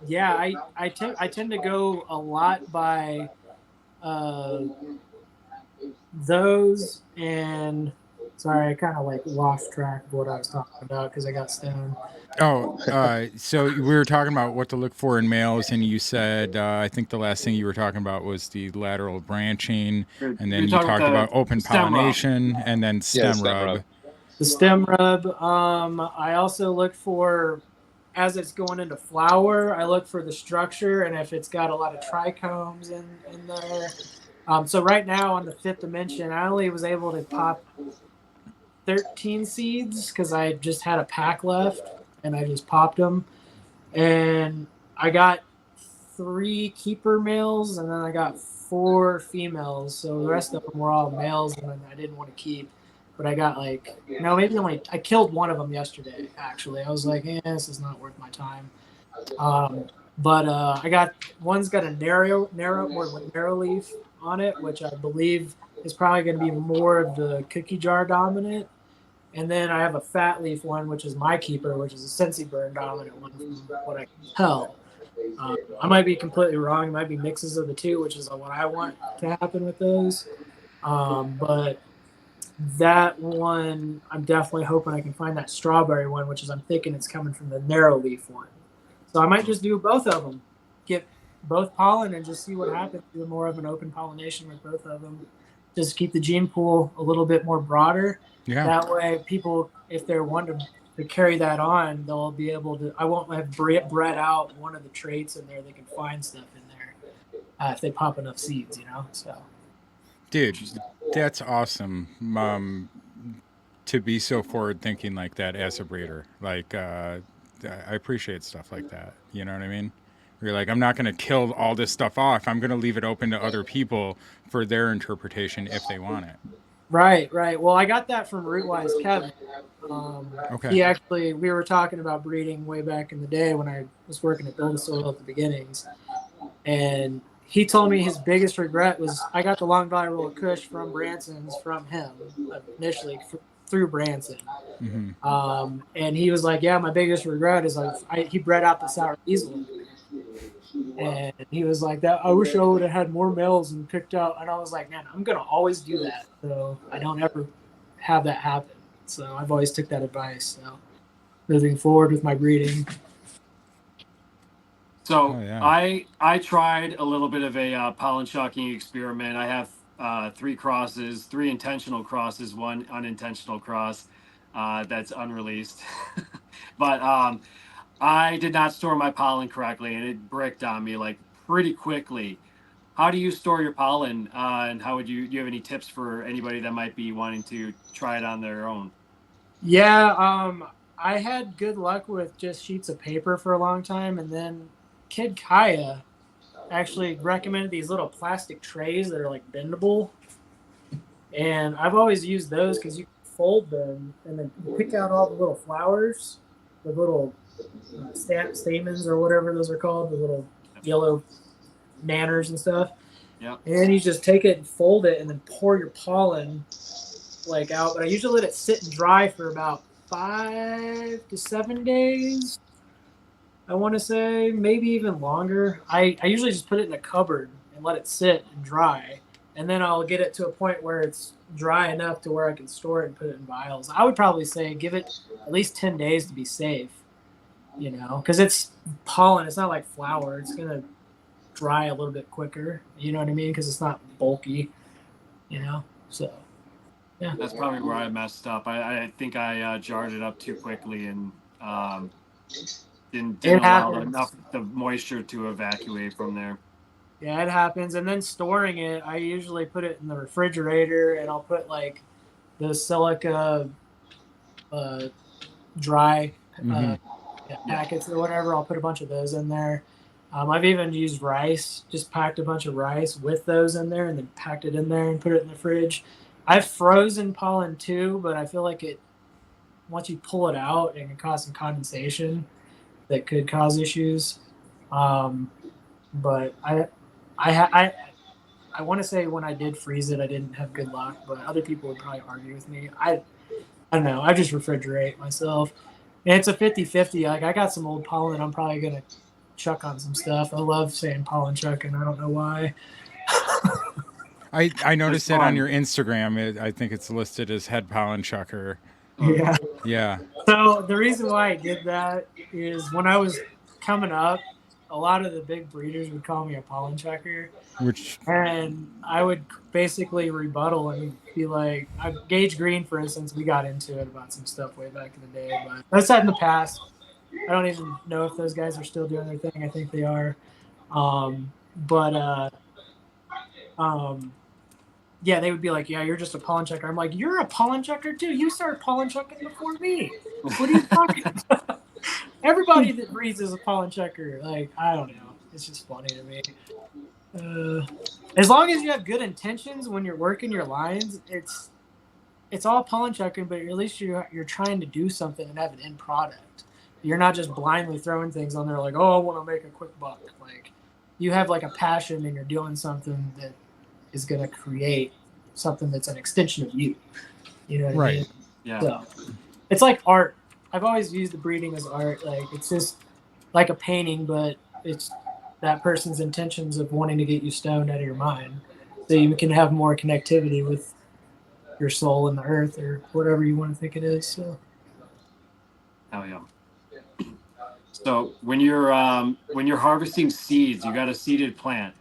yeah, I tend to go a lot by those, and sorry, I kind of like lost track of what I was talking about because I got stoned. Oh, so we were talking about what to look for in males, and you said I think the last thing you were talking about was the lateral branching, and then you talked about open pollination, and then stem rub. The stem rub. I also look for, as it's going into flower, I look for the structure and if it's got a lot of trichomes in there. So right now on the 5th dimension, I only was able to pop 13 seeds because I just had a pack left and I just popped them. And I got 3 keeper males and then I got 4 females. So the rest of them were all males and I didn't want to keep. But I got like, I killed one of them yesterday, actually. I was like, this is not worth my time. But I got, one's got a narrow leaf on it, which I believe is probably going to be more of the cookie jar dominant. And then I have a fat leaf one, which is my keeper, which is a Sensi Burn dominant one, from what I can tell. I might be completely wrong. It might be mixes of the two, which is what I want to happen with those. But that one, I'm definitely hoping I can find that strawberry one, which is, I'm thinking it's coming from the narrow leaf one. So I might just do both of them, get both pollen and just see what happens. Do more of an open pollination with both of them. Just keep the gene pool a little bit more broader. Yeah. That way people, if they're wanting to carry that on, they'll be able to, I won't have bred out one of the traits in there. They can find stuff in there if they pop enough seeds, so. Dude, that's awesome. To be so forward thinking like that as a breeder. Like, I appreciate stuff like that. You know what I mean? You're like, I'm not going to kill all this stuff off. I'm going to leave it open to other people for their interpretation if they want it. Right. Well, I got that from Rootwise Kevin. Okay. We were talking about breeding way back in the day when I was working at Build a Soil at the beginnings, and he told me his biggest regret was I got the long valley roll of Kush from Branson's from him initially through Branson. And he was like, yeah, my biggest regret is he bred out the sour diesel. And he was like, that I wish I would have had more males and picked out. And I was like, man, I'm going to always do that. So I don't ever have that happen. So I've always took that advice. So moving forward with my breeding. So I tried a little bit of a pollen shocking experiment. I have 3 intentional crosses, 1 unintentional cross that's unreleased. But I did not store my pollen correctly, and it bricked on me like pretty quickly. How do you store your pollen, and how would do you have any tips for anybody that might be wanting to try it on their own? Yeah, I had good luck with just sheets of paper for a long time, and then Kid Kaya actually recommended these little plastic trays that are like bendable, and I've always used those because you can fold them and then you pick out all the little flowers, the little stamens or whatever those are called, the little yellow nanners and stuff. Yeah. And then you just take it and fold it and then pour your pollen like out. But I usually let it sit and dry for about 5 to 7 days. I want to say maybe even longer. I usually just put it in a cupboard and let it sit and dry. And then I'll get it to a point where it's dry enough to where I can store it and put it in vials. I would probably say give it at least 10 days to be safe, because it's pollen. It's not like flour. It's going to dry a little bit quicker. You know what I mean? Because it's not bulky, so. Yeah. That's probably where I messed up. I think I jarred it up too quickly and didn't allow enough the moisture to evacuate from there. Yeah, it happens. And then storing it, I usually put it in the refrigerator, and I'll put like the silica dry packets or whatever. I'll put a bunch of those in there. I've even used rice, just packed a bunch of rice with those in there and then packed it in there and put it in the fridge. I've frozen pollen too, but I feel like once you pull it out, it can cause some condensation that could cause issues. But I want to say when I did freeze it, I didn't have good luck, but other people would probably argue with me. I don't know. I just refrigerate myself. And it's a 50-50. Like I got some old pollen I'm probably going to chuck on some stuff. I love saying pollen chucking. I don't know why. I noticed it on your Instagram. I think it's listed as head pollen chucker. Yeah. Yeah. So the reason why I did that is when I was coming up, a lot of the big breeders would call me a pollen chucker. And I would basically rebuttal and be like, Gage Green, for instance, we got into it about some stuff way back in the day, but that's that in the past. I don't even know if those guys are still doing their thing. I think they are. Yeah, they would be like, yeah, you're just a pollen checker. I'm like, you're a pollen checker too. You started pollen checking before me. What are you talking about? Everybody that breeds is a pollen checker. Like, I don't know. It's just funny to me. As long as you have good intentions when you're working your lines, it's all pollen checking, but at least you're trying to do something and have an end product. You're not just blindly throwing things on there like, oh, I want to make a quick buck. Like, you have like a passion and you're doing something that is going to create something that's an extension of you. You know what I mean? Yeah. So, it's like art. I've always used the breeding as art. Like, it's just like a painting, but it's that person's intentions of wanting to get you stoned out of your mind so you can have more connectivity with your soul and the earth or whatever you want to think it is. So. Hell yeah. So when you're harvesting seeds, you got a seeded plant.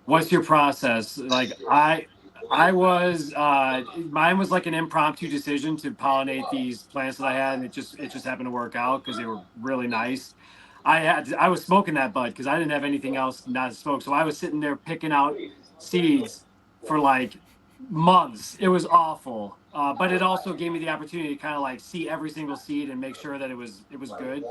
What's your process? Like mine was like an impromptu decision to pollinate these plants that I had, and it just happened to work out because they were really nice. I was smoking that bud because I didn't have anything else not to smoke, so I was sitting there picking out seeds for like months. It was awful, but it also gave me the opportunity to kind of like see every single seed and make sure that it was good,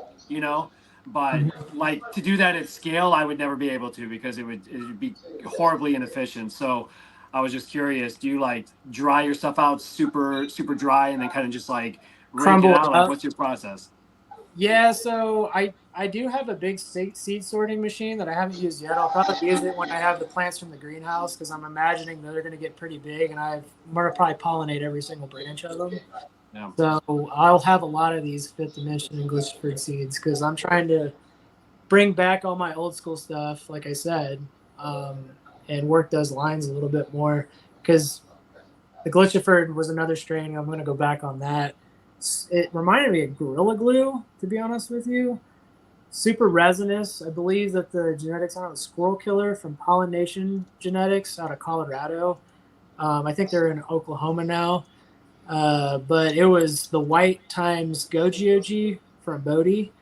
But like to do that at scale, I would never be able to because it would be horribly inefficient. So I was just curious, do you like dry your stuff out super dry and then kind of just like rake it crumble out? it Like, up. what's your process? Yeah, so I do have a big seed sorting machine that I haven't used yet. I'll probably use it when I have the plants from the greenhouse because I'm imagining that they're going to get pretty big, and I'm going to probably pollinate every single branch of them. Yeah. So I'll have a lot of these fifth dimension and glitch-free seeds because I'm trying to bring back all my old school stuff, like I said, and work those lines a little bit more because the Glitchiford was another strain. I'm going to go back on that. It reminded me of Gorilla Glue, to be honest with you. Super resinous. I believe that the genetics on it was Squirrel Killer from Pollination Genetics out of Colorado. I think they're in Oklahoma now. But it was the white times Goji from Bodie.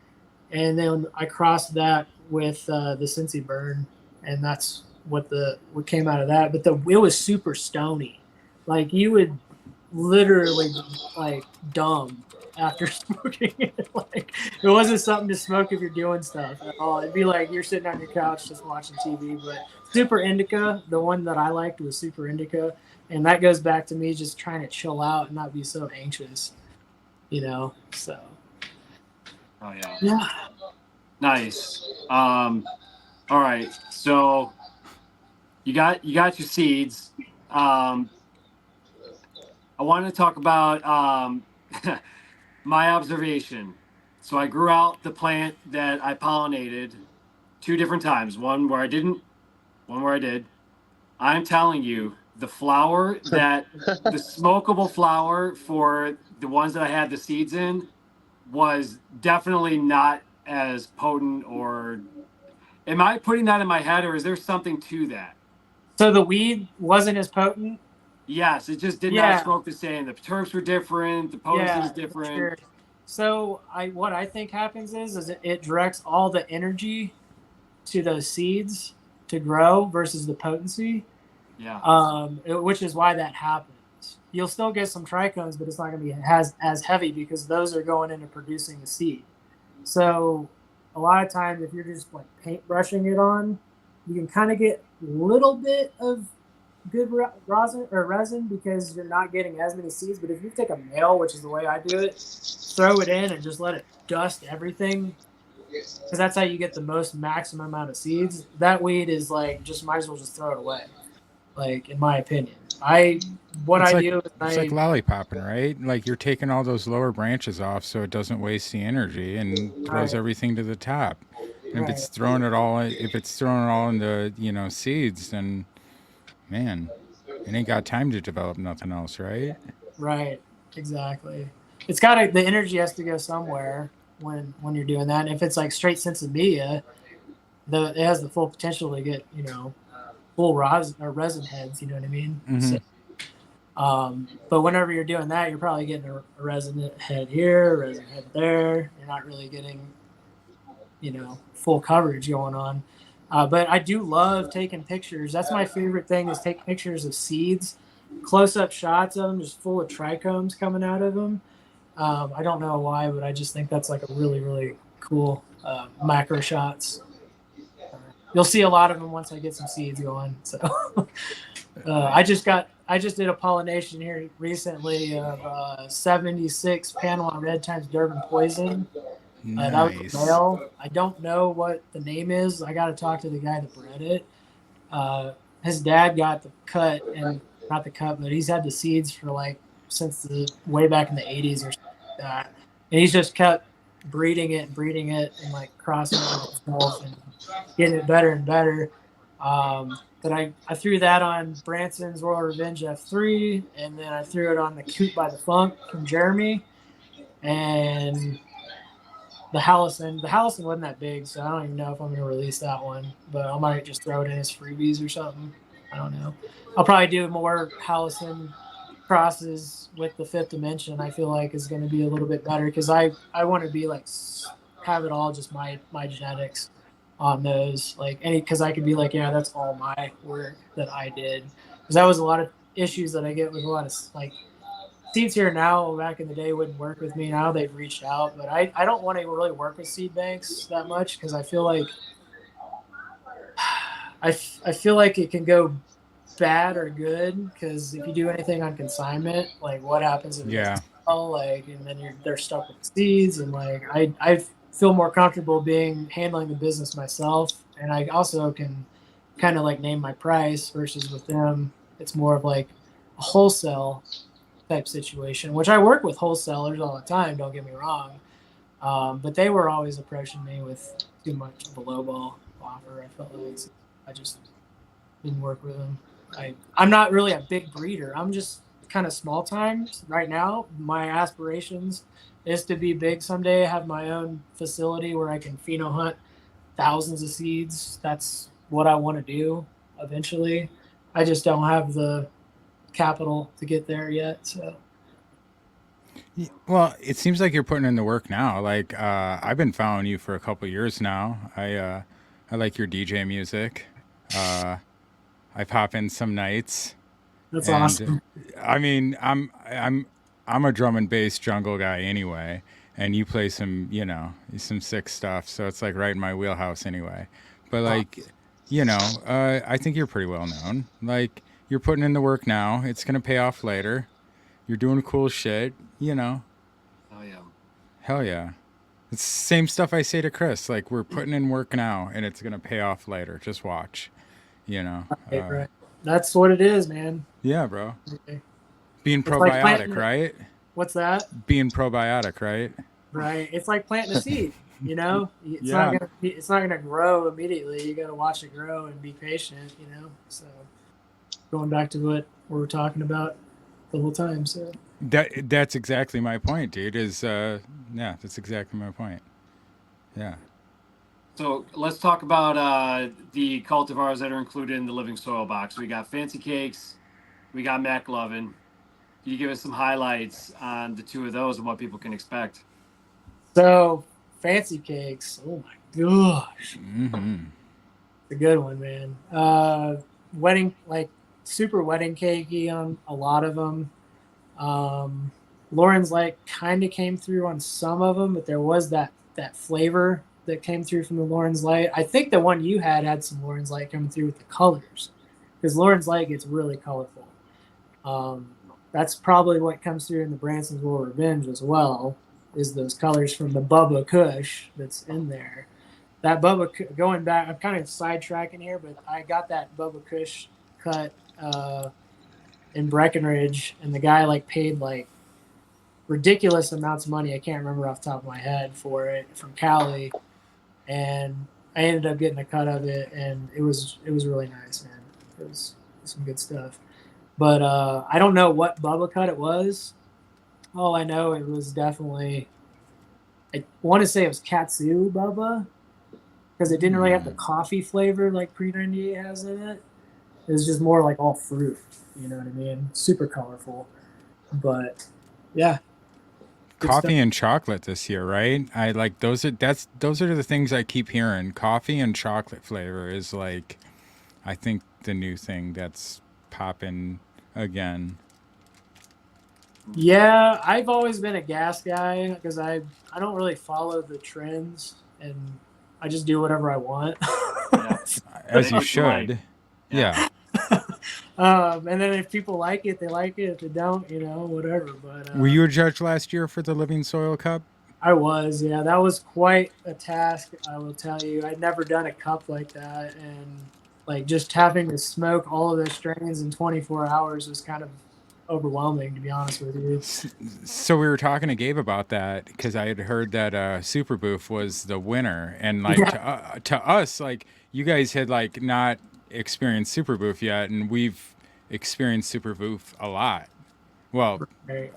And then I crossed that with the Cincy Burn, and that's what came out of that. But it was super stony. Like you would literally like dumb after smoking it. Like it wasn't something to smoke if you're doing stuff at all. It'd be like you're sitting on your couch just watching TV. But Super Indica, the one that I liked was Super Indica, and that goes back to me just trying to chill out and not be so anxious, So Oh yeah. yeah. Nice. All right. So you got your seeds. I wanted to talk about my observation. So I grew out the plant that I pollinated 2 different times. One where I didn't, one where I did. I'm telling you, the flower the smokable flower for the ones that I had the seeds in was definitely not as potent. Or am I putting that in my head, or is there something to that? So the weed wasn't as potent. Yes, it just did not Yeah, smoke the same. The terps were different. The potency was yeah, for different. sure. So what I think happens is it directs all the energy to those seeds to grow versus the potency. Yeah. Which is why that happens. You'll still get some trichomes, but it's not going to be as heavy because those are going into producing the seed. So a lot of times, if you're just like paintbrushing it on, you can kind of get a little bit of good resin because you're not getting as many seeds. But if you take a male, which is the way I do it, throw it in and just let it dust everything, because that's how you get the most maximum amount of seeds. That weed is like just might as well just throw it away. Like in my opinion, what It's I like do is it's like lollipopping, right? Like you're taking all those lower branches off so it doesn't waste the energy and throws Right. everything to the top. And if Right. it's throwing it all into seeds, then man, it ain't got time to develop nothing else, right? Right. Exactly. The energy has to go somewhere when you're doing that. And if it's like straight sensibilia, it has the full potential to get full resin heads. You know what I mean? Mm-hmm. So, but whenever you're doing that, you're probably getting a resin head here, a resin head there. You're not really getting full coverage going on. But I do love taking pictures. That's my favorite thing is take pictures of seeds, close-up shots of them, just full of trichomes coming out of them. I don't know why, but I just think that's like a really, really cool macro shots. You'll see a lot of them once I get some seeds going. So I just did a pollination here recently of 76 Panama Red times Durban Poison. That was a male. I don't know what the name is. I got to talk to the guy that bred it. His dad got the cut, and not the cut, but he's had the seeds for since the way back in the 80s or something like that. And he's just kept breeding it, and crossing it with himself and getting it better and better. But I threw that on Branson's Royal Revenge F3, and then I threw it on the Coot by the Funk from Jeremy, and the Hallison wasn't that big, so I don't even know if I'm going to release that one. But I might just throw it in as freebies or something. I don't know. I'll probably do more Hallison crosses with the fifth dimension. I feel like is going to be a little bit better because I want to be have it all just my genetics on those. Because I could be yeah, that's all my work that I did. Because that was a lot of issues that I get with a lot of seeds here now. Back in the day wouldn't work with me. Now they've reached out, but I don't want to really work with seed banks that much because I feel like I feel like it can go bad or good because if you do anything on consignment, what happens if it Yeah. well, like, and then they're stuck with seeds, and like I feel more comfortable handling the business myself, and I also can kind of like name my price versus with them, it's more of like a wholesale type situation, which I work with wholesalers all the time. Don't get me wrong, but they were always approaching me with too much of a lowball offer. I felt like so I just didn't work with them. I'm not really a big breeder. I'm just kind of small time right now. My aspirations is to be big someday. Have my own facility where I can pheno hunt thousands of seeds. That's what I want to do eventually. I just don't have the capital to get there yet. So Well, it seems like you're putting in the work now. Like I've been following you for a couple years now. I like your DJ music. I pop in some nights, that's and awesome. I mean, I'm a drum and bass jungle guy anyway, and you play some, some sick stuff. So it's like right in my wheelhouse anyway. But like, I think you're pretty well known. Like you're putting in the work now. It's gonna pay off later. You're doing cool shit. Oh yeah. Hell yeah. It's the same stuff I say to Kris. Like we're putting in work now, and it's gonna pay off later. Just watch. Right. That's what it is, man. Yeah, bro. Okay. Being It's like probiotic, right? What's that? Being probiotic, right? Right. It's like planting a seed. It's Yeah. not gonna grow immediately. You got to watch it grow and be patient. So going back to what we were talking about the whole time. So That's exactly my point, dude. That's exactly my point. Yeah. So let's talk about the cultivars that are included in the living soil box. We got Fancy Cakes, we got Mac Lovin'. Can you give us some highlights on the two of those and what people can expect? So Fancy Cakes. Oh my gosh, Mm-hmm. it's a good one, man. Wedding, like super wedding cakey on a lot of them. Lauren's like kind of came through on some of them, but there was that flavor that came through from the Lauren's Light. I think the one you had some Lauren's Light coming through with the colors, because Lauren's Light gets really colorful. That's probably what comes through in the Branson's War Revenge as well, is those colors from the Bubba Kush that's in there. That Bubba, going back, I'm kind of sidetracking here, but I got that Bubba Kush cut in Breckenridge, and the guy like paid like ridiculous amounts of money. I can't remember off the top of my head for it from Cali, and I ended up getting a cut of it, and it was really nice, man. It was some good stuff. But I don't know what Bubba cut it was. All I know, it was definitely, I want to say it was Katsu Bubba, because it didn't really have the coffee flavor like Pre-98 has in it. It was just more like all fruit, you know what I mean? Super colorful. But yeah. Coffee and chocolate this year, right? I like those are the things I keep hearing. Coffee and chocolate flavor is like, I think, the new thing that's popping again. Yeah, I've always been a gas guy because I don't really follow the trends, and I just do whatever I want. Yeah. As you should. Yeah. And then if people like it, they like it. If they don't, whatever. But Were you a judge last year for the Living Soil Cup? I was, yeah. That was quite a task, I will tell you. I'd never done a cup like that, and like just having to smoke all of those strains in 24 hours was kind of overwhelming, to be honest with you. So we were talking to Gabe about that because I had heard that Super Boof was the winner, and like to us, like you guys had like not experienced Super Boof yet, and we've experienced Super Boof a lot. Well, Right.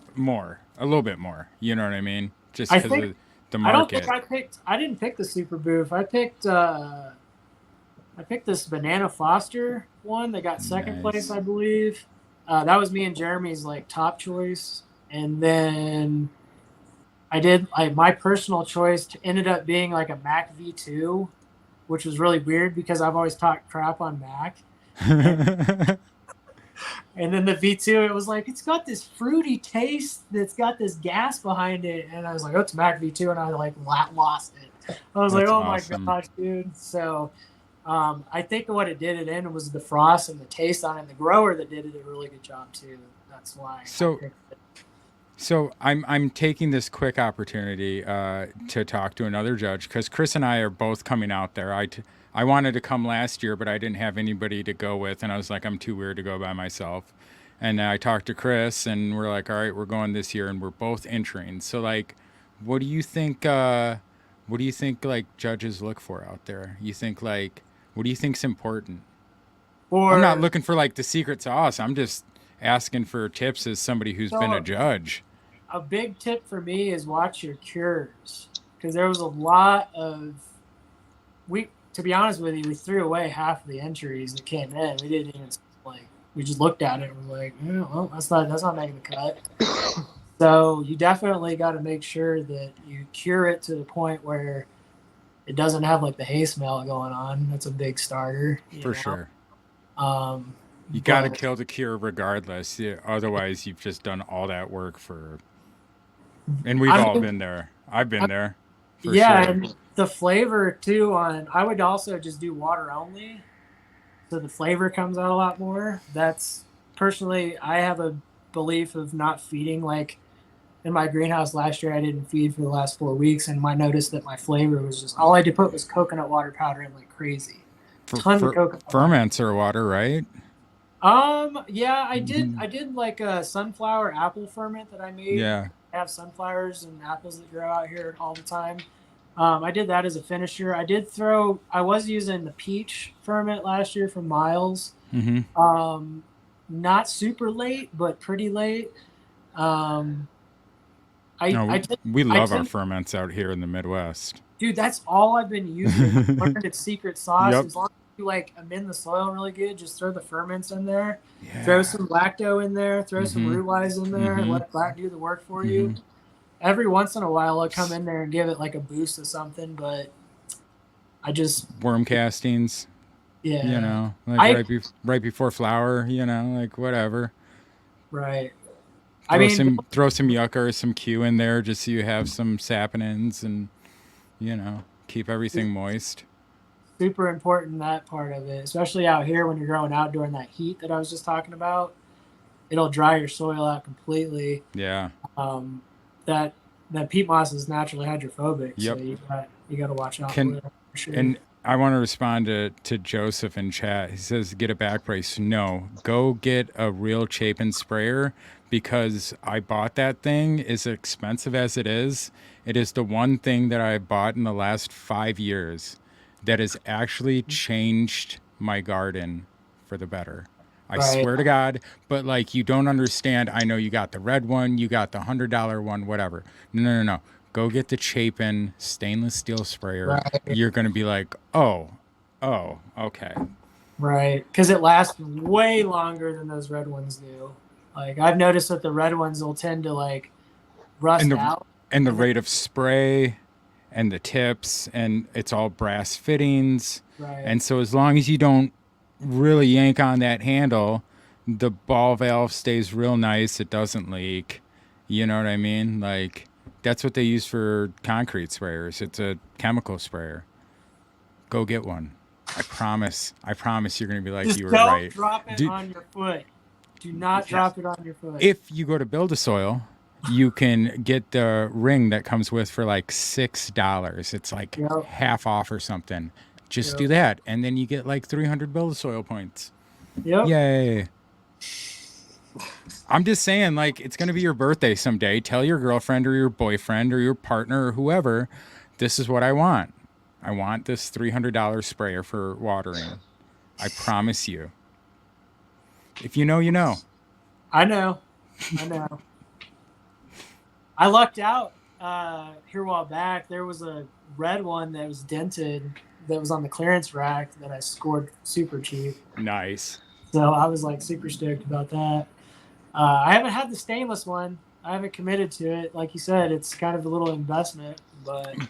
a little bit more. You know what I mean? Just I because think of the market. I didn't pick the Super Boof. I picked this Banana Foster one that got second Nice. place, I believe. That was me and Jeremy's like top choice, and then I did my personal choice ended up being like a Mac V2, which was really weird because I've always talked crap on Mac. And then the V2, it was like, it's got this fruity taste that's got this gas behind it. And I was like, oh, it's Mac V2. And I like lost it. I was like, oh awesome. my gosh, dude. So I think what it did in was the frost and the taste on it. And the grower that did it a really good job too. That's why. So So I'm taking this quick opportunity to talk to another judge because Kris and I are both coming out there. I wanted to come last year, but I didn't have anybody to go with, and I was like, I'm too weird to go by myself. And I talked to Kris, and we're like, all right, we're going this year, and we're both entering. So like, what do you think? What do you think like judges look for out there? You think like, what do you think's important? I'm not Or looking for like the secret sauce. I'm just asking for tips as somebody who's been a so judge. a big tip for me is watch your cures, because there was a lot of to be honest with you, we threw away half of the entries that came in. We didn't even like. We just looked at it and we're like, well, that's not making the cut. So you definitely got to make sure that you cure it to the point where it doesn't have like the hay smell going on. That's a big starter. For sure. You But got to kill the cure regardless. Yeah, otherwise, you've just done all that work for. And we've all been there. I've been there. For yeah, sure. and the flavor too. I would also just do water only, so the flavor comes out a lot more. That's personally, I have a belief of not feeding. Like in my greenhouse last year, I didn't feed for the last 4 weeks, and I noticed that my flavor was just all I had to put was coconut water powder in like crazy. Tons of coconut water. Ferments are water, right? Yeah, I did like a sunflower apple ferment that I made. Yeah. I have sunflowers and apples that grow out here all the time. I did that as a finisher. I was using the peach ferment last year from Miles. Mm-hmm. Not super late, but pretty late. We love our ferments out here in the Midwest. Dude, that's all I've been using. I learned its secret sauce. Yep. As long as you like amend the soil really good, just throw the ferments in there. Yeah. Throw some lacto in there. Throw some root wise in there. And let that do the work for you. Every once in a while, I'll come in there and give it like a boost of something, but I just worm castings. Yeah. You know, like right before flower. You know, like whatever. Right. Throw some yucca or some Q in there just so you have some saponins and, you know, keep everything moist. Super important, that part of it, especially out here when you're growing out during that heat that I was just talking about. It'll dry your soil out completely. Yeah. That peat moss is naturally hydrophobic, yep. So you got to watch out for it. For sure. And I want to respond to Joseph in chat. He says, get a back brace. No, go get a real Chapin sprayer because I bought that thing. As expensive as it is the one thing that I bought in the last 5 years that has actually changed my garden for the better. I swear to God, but like you don't understand. I know you got the red one, you got the $100 one, whatever. No. Go get the Chapin stainless steel sprayer. Right. You're going to be like, oh, okay. Right, because it lasts way longer than those red ones do. Like I've noticed that the red ones will tend to like rust out. And the rate of spray and the tips, and it's all brass fittings. Right. And so as long as you don't really yank on that handle, the ball valve stays real nice. It doesn't leak. You know what I mean? Like that's what they use for concrete sprayers. It's a chemical sprayer. Go get one. I promise you're going to be like, just you were right. Don't drop it on your foot. Do not drop it on your foot. If you go to Build a Soil, you can get the ring that comes with for like $6. It's like half off or something. Just do that. And then you get like 300 Build a Soil points. Yep. Yay. I'm just saying, like, it's going to be your birthday someday. Tell your girlfriend or your boyfriend or your partner or whoever, this is what I want. I want this $300 sprayer for watering. I promise you. If you know, you know. I know. I lucked out here a while back. There was a red one that was dented that was on the clearance rack that I scored super cheap. Nice. So I was like super stoked about that. I haven't had the stainless one. I haven't committed to it. Like you said, it's kind of a little investment,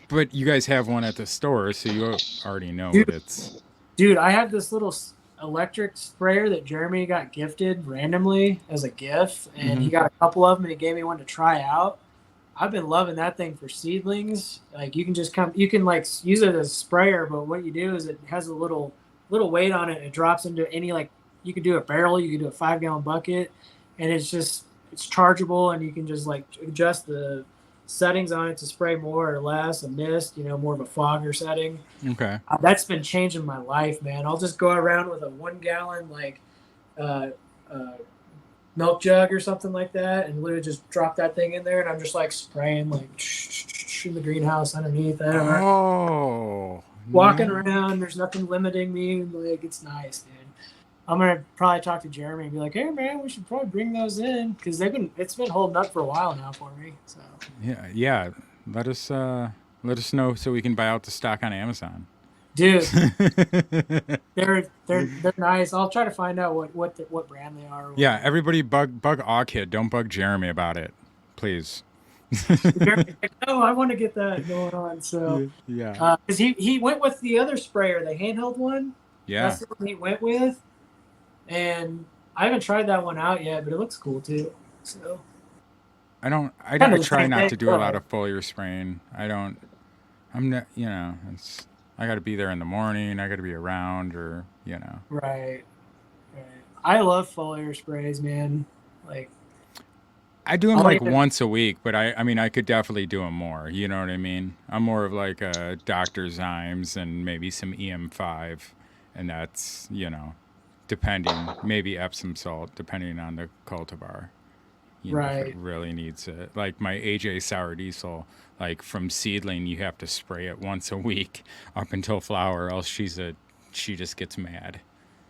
but you guys have one at the store, so you already know what it's. Dude, I have this little electric sprayer that Jeremy got gifted randomly as a gift, and he got a couple of them, and he gave me one to try out. I've been loving that thing for seedlings. Like you can like use it as a sprayer, but what you do is it has a little weight on it. And it drops into any, like you could do a barrel, you could do a 5-gallon bucket. And it's just it's chargeable, and you can just like adjust the settings on it to spray more or less, a mist, more of a fogger setting. Okay. That's been changing my life, man. I'll just go around with a 1 gallon uh, uh, milk jug or something like that, and literally just drop that thing in there, and I'm just like spraying like in the greenhouse underneath. Oh. Walking no. around, there's nothing limiting me. Like, it's nice, dude. I'm gonna probably talk to Jeremy and be like, "Hey, man, we should probably bring those in because it's been holding up for a while now for me." So Yeah. Let us know so we can buy out the stock on Amazon. dude, they're nice. I'll try to find out what brand they are. Yeah, everybody bug AWKID. Don't bug Jeremy about it, please. Jeremy's like, oh, I want to get that going on. So Yeah. because he went with the other sprayer, the handheld one. Yeah. That's the one he went with, and I haven't tried that one out yet, but it looks cool too. So I Kinda the try same not thing, to do a lot but- of foliar spraying. I'm not, I got to be there in the morning. I got to be around Right. I love foliar sprays, man. Like, I do them I'll like even- once a week, but I mean, I could definitely do them more. You know what I mean? I'm more of like a Dr. Zymes and maybe some EM5, and that's, depending, maybe Epsom salt, depending on the cultivar. If Right. it really needs it. Like my AJ sour diesel, like from seedling, you have to spray it once a week up until flower, else she just gets mad.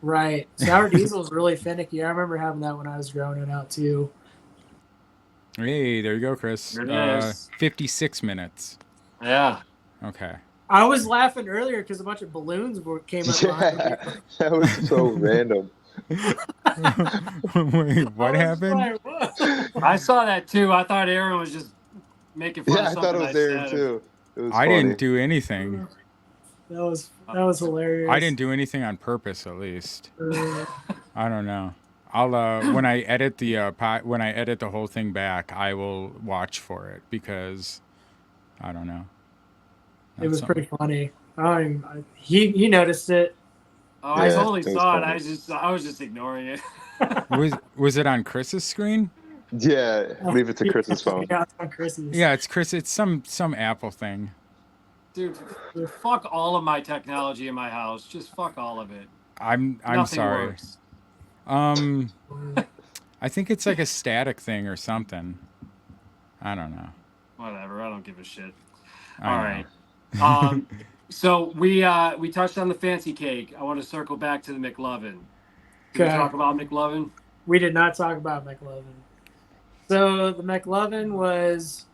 Right. Sour diesel is really finicky. I remember having that when I was growing it out too. Hey, there you go, Kris. There it is. 56 minutes. Yeah. Okay. I was laughing earlier because a bunch of balloons came up behind me. Yeah, that was so random. Wait, what I was happened? like, whoa. I saw that too. I thought Aaron was just making fun Yeah, of I something thought it was Aaron said. too. It was I funny. didn't do anything. That was hilarious. I didn't do anything on purpose, at least. Uh, I don't know. I'll when I edit the whole thing back, I will watch for it because I don't know. it was That's pretty funny. He noticed it. Oh, I Yeah, totally it was saw it. funny. I was just ignoring it. was it on Chris's screen? Yeah, leave it to Chris's phone. Yeah, it's on Chris's. Yeah, it's Chris. It's some Apple thing. Dude, fuck all of my technology in my house. Just fuck all of it. I'm Nothing sorry. works. I think it's like a static thing or something. I don't know. Whatever. I don't give a shit. I All know. right. So we touched on the fancy cake. I want to circle back to the McLovin. Did we Okay. talk about McLovin? We did not talk about McLovin. So the McLovin was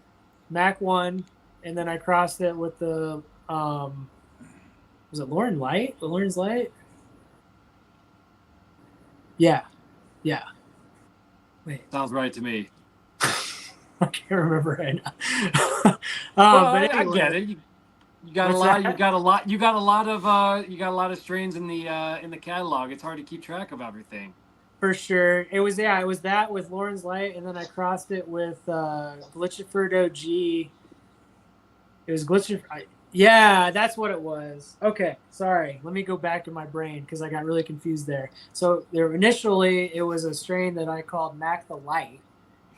Mac 1, and then I crossed it with the was it Lauren Light? The Lauren's Light? Yeah. Wait, Sounds right to me. I can't remember right now. Well, but I anyway, get it. You got a What's lot. that? You got a lot of strains in the catalog. It's hard to keep track of everything. for sure. It was that with Lauren's Light, and then I crossed it with Glitchiford OG. It was Glitchiford. Yeah, that's what it was. Okay, sorry. Let me go back to my brain because I got really confused there. So initially, it was a strain that I called Mac the Light,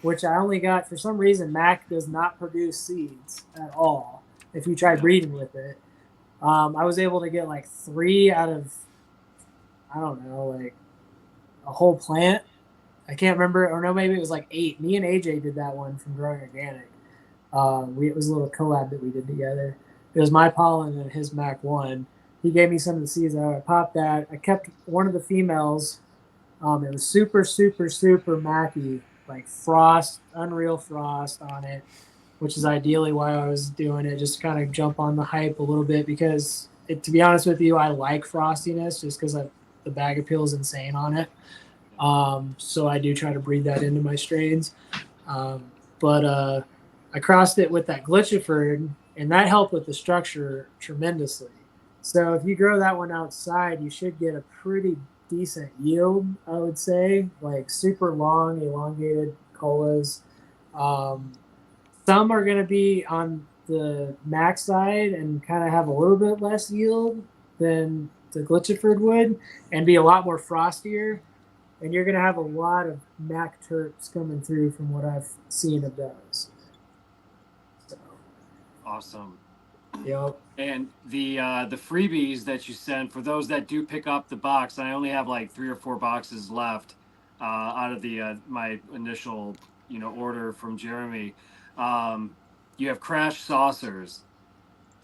which I only got, for some reason, Mac does not produce seeds at all if you try breeding with it. I was able to get like 3 out of, I don't know, like a whole plant. I can't remember, or no, maybe it was like 8. Me and AJ did that one from Growing Organic. It was a little collab that we did together. It was my pollen and his Mac 1. He gave me some of the seeds. I popped that. I kept one of the females. It was super, super, super Mackie, like frost, unreal frost on it, which is ideally why I was doing it, just to kind of jump on the hype a little bit because, to be honest with you, I like frostiness just because the bag appeal is insane on it. So I do try to breed that into my strains. But I crossed it with that Glitchiford, and that helped with the structure tremendously. So if you grow that one outside, you should get a pretty decent yield, I would say, like super long, elongated colas. Some are going to be on the max side and kind of have a little bit less yield than the Glitchiford would and be a lot more frostier. and you're going to have a lot of Mac Terps coming through from what I've seen of those. So, Awesome. yep. And the freebies that you send for those that do pick up the box, and I only have like 3 or 4 boxes left out of the my initial order from Jeremy. You have crash saucers.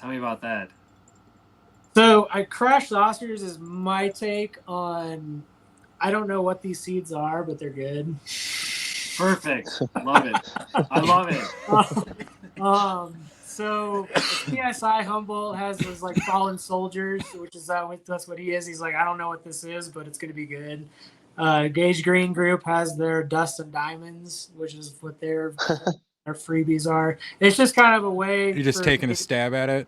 Tell me about that. So I crash saucers is my take on. I don't know what these seeds are, but they're good. Perfect. Love it. I love it. So PSI Humboldt has those like fallen soldiers, which is that's what he is. He's like, I don't know what this is, but it's gonna be good. Gage Green Group has their Dust and Diamonds, which is what their freebies are. It's just kind of a way. You're just taking a stab at it.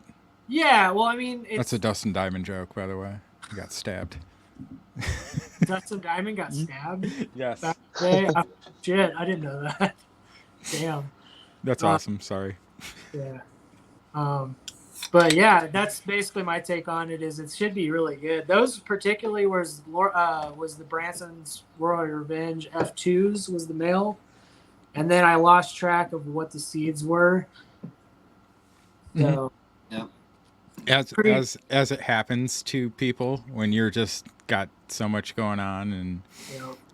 Yeah, well, I mean, that's a Dust and Diamond joke, by the way. You got stabbed. Dust and Diamond got stabbed. Yes. Shit, I didn't know that. Damn. That's awesome. Sorry. Yeah. But yeah, that's basically my take on it. Is it should be really good. Those particularly was the Branson's Royal Revenge F2s was the male, and then I lost track of what the seeds were. So yeah. As it happens to people when you're just got so much going on and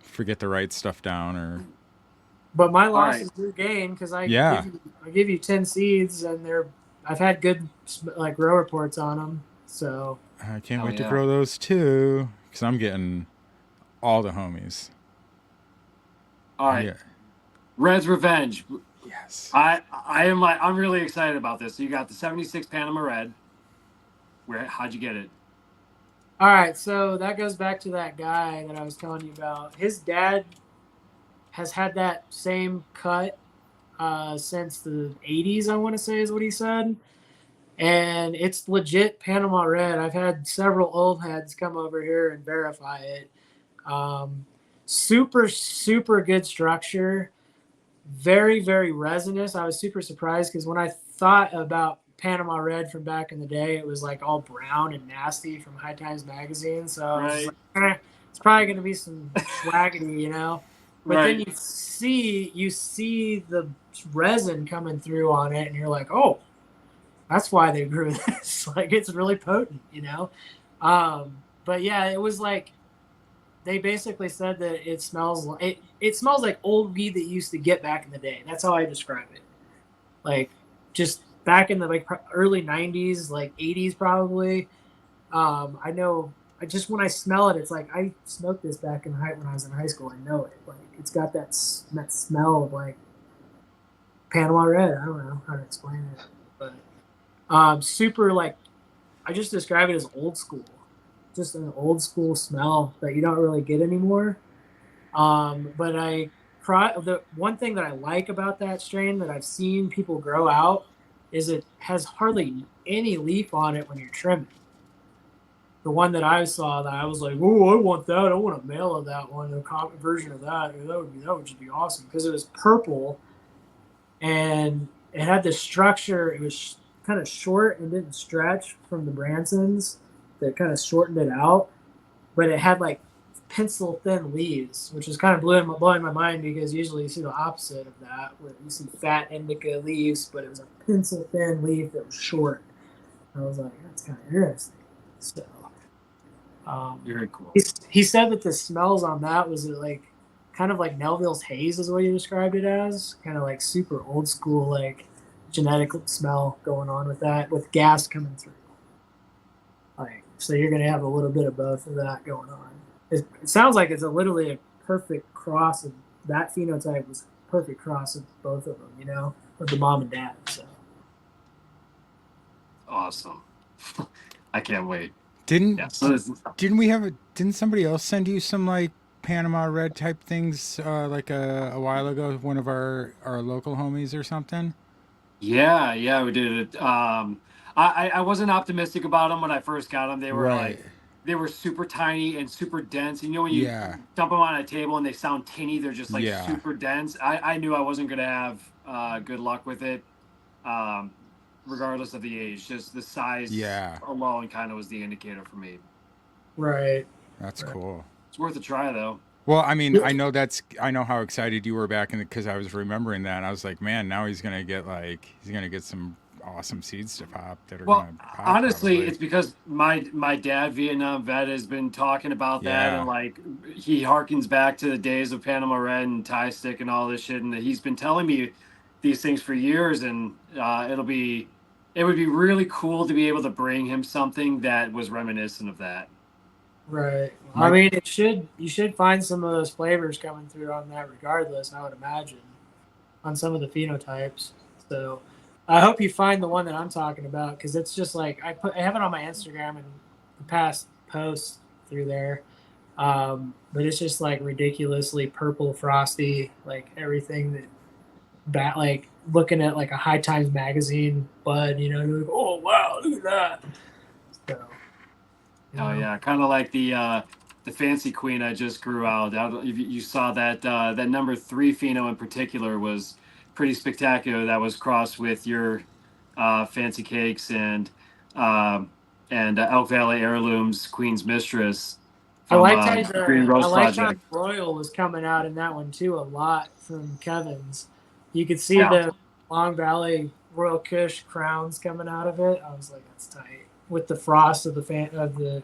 forget to write stuff down or. But my loss is your gain because I give you 10 seeds and I've had good like grow reports on them. So I can't wait to grow those too because I'm getting all the homies. All right, Red's Revenge. Yes, I'm really excited about this. So you got the 76 Panama Red. How'd you get it? All right, so that goes back to that guy that I was telling you about. His dad has had that same cut since the 80s, I want to say is what he said. And it's legit Panama Red. I've had several old heads come over here and verify it. Super, super good structure. Very, very resinous. I was super surprised because when I thought about Panama Red from back in the day, it was like all brown and nasty from High Times magazine. So I was like, it's probably going to be some swaggity, But then you see the resin coming through on it, and you're like, oh, that's why they grew this. Like it's really potent, But yeah, it was like they basically said that it smells like old weed that you used to get back in the day. That's how I describe it. Like just back in the early 90s, like 80s probably. I know. When I smell it, it's like I smoked this back when I was in high school. I know it. Like it's got that smell of like Panama Red. I don't know how to explain it, but super like I just describe it as old school, just an old school smell that you don't really get anymore. But the one thing that I like about that strain that I've seen people grow out is it has hardly any leaf on it when you're trimming. The one that I saw that I was like, oh, I want that. I want a male of that one, a common version of that. That would just be awesome because it was purple and it had this structure. It was kind of short and didn't stretch from the Bransons that kind of shortened it out, but it had like pencil thin leaves, which is kind of blowing my mind because usually you see the opposite of that, where you see fat indica leaves, but it was a pencil thin leaf that was short. I was like, that's kind of interesting. So. Very cool. He said that the smells on that was like kind of like Melville's Haze is what he described it as, kind of like super old school, like genetic smell going on with that, with gas coming through. Like, so you're gonna have a little bit of both of that going on. It sounds like it's literally a perfect cross of that phenotype was a perfect cross of both of them, of the mom and dad. So awesome. I can't wait. Didn't somebody else send you some like Panama Red type things like a while ago? One of our local homies or something. Yeah, we did it. I wasn't optimistic about them when I first got them. They were they were super tiny and super dense. When you dump them on a table and they sound tinny, they're just like super dense. I knew I wasn't gonna have good luck with it. Regardless of the age, just the size alone kind of was the indicator for me. Right. That's cool. It's worth a try though. Well, I mean, I know how excited you were back in because I was remembering that. And I was like, man, now he's gonna get some awesome seeds to pop that are Well, gonna pop honestly, probably. it's because my dad, Vietnam vet, has been talking about that, and Yeah. like he harkens back to the days of Panama Red and Tie Stick and all this shit, and he's been telling me these things for years, and it would be really cool to be able to bring him something that was reminiscent of that. Right. I Mike, mean, you should find some of those flavors coming through on that regardless, I would imagine, on some of the phenotypes. So I hope you find the one that I'm talking about because it's just like I have it on my Instagram and the past posts through there. But it's just like ridiculously purple frosty, like everything like looking at like a High Times magazine bud, you're like, oh wow, look at that. So Oh yeah, kind of like the fancy queen I just grew out. I don't, if you saw that that number 3 pheno in particular was pretty spectacular. That was crossed with your fancy cakes and Elk Valley Heirlooms Queen's Mistress I from liked how Green I Rose liked how Project. Royal was coming out in that one too a lot from Kevin's. You could see Yeah. the Long Valley Royal Kush crowns coming out of it. I was like, that's tight with the frost of the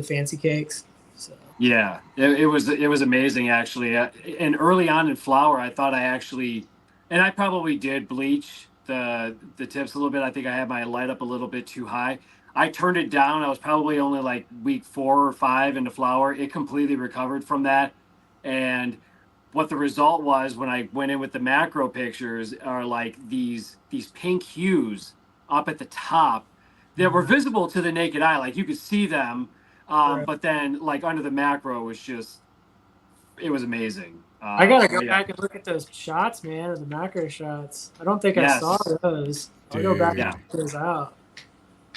fancy cakes. So Yeah, it was amazing actually. And early on in flower, I thought I actually, and I probably did bleach the tips a little bit. I think I had my light up a little bit too high. I turned it down. I was probably only like week 4 or 5 into flower. It completely recovered from that. And what the result was when I went in with the macro pictures are like these pink hues up at the top that were visible to the naked eye. Like you could see them, right. but then like under the macro was just it was amazing. I gotta go Yeah, back and look at those shots, man, or the macro shots. I don't think I saw yes, those. I'll go back and yeah. dude. check those out.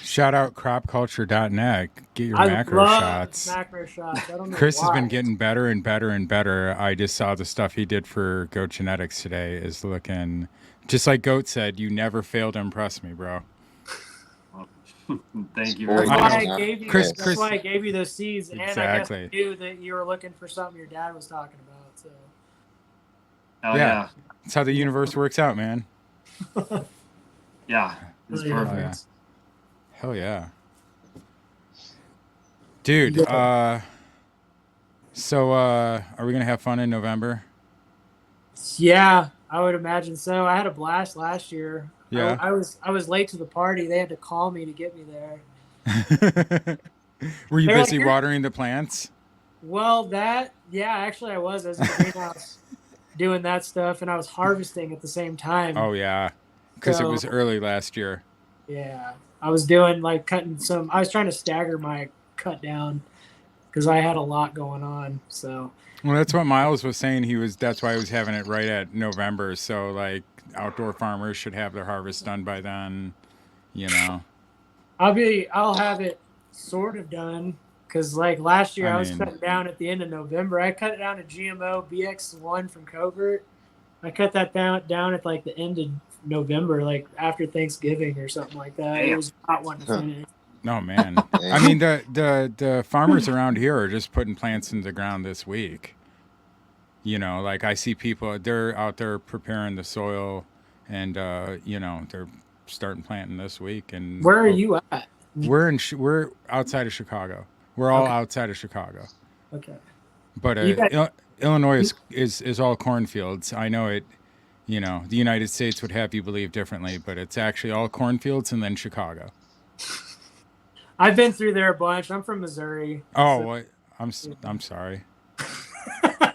Shout out cropculture.net. Get your I macro love shots. macro shots. I don't know Kris has why. been getting better and better and better. I just saw the stuff he did for Goat Genetics today is looking just like Goat said, you never fail to impress me, bro. Thank you That's very I why know. much. I gave you. Chris, That's Chris, why I gave you those seeds, and I guess I exactly. knew that you were looking for something your dad was talking about. So Oh Yeah. yeah, That's how the universe works out, man. yeah, it's Oh, yeah. perfect. Hell yeah. Dude, Yeah. so are we gonna have fun in November? Yeah, I would imagine so. I had a blast last year. Yeah. I was late to the party. They had to call me to get me there. Were you They're like, busy watering the plants? well, actually I was. I was in the greenhouse doing that stuff, and I was harvesting at the same time. Oh yeah. Because it So was early last year. yeah, I was doing like cutting some. I was trying to stagger my cut down because I had a lot going on. So Well, that's what Miles was saying. That's why he was having it right at November. So like outdoor farmers should have their harvest done by then, you know. I'll have it sort of done because like last year I I was mean, cutting down at the end of November. I cut it down to GMO BX1 from Covert. I cut that down at like the end of November, like after Thanksgiving or something like that. It Damn. was not one to finish. no man. I mean the farmers around here are just putting plants in the ground this week. You know, like I see people they're out there preparing the soil and they're starting planting this week and Where are you at? we're outside of Chicago. We're all Okay. outside of Chicago. Okay. But You got, Illinois is all cornfields. I know it. You know, the United States would have you believe differently, but it's actually all cornfields and then Chicago. I've been through there a bunch. I'm from Missouri. Oh, So, what? I'm sorry.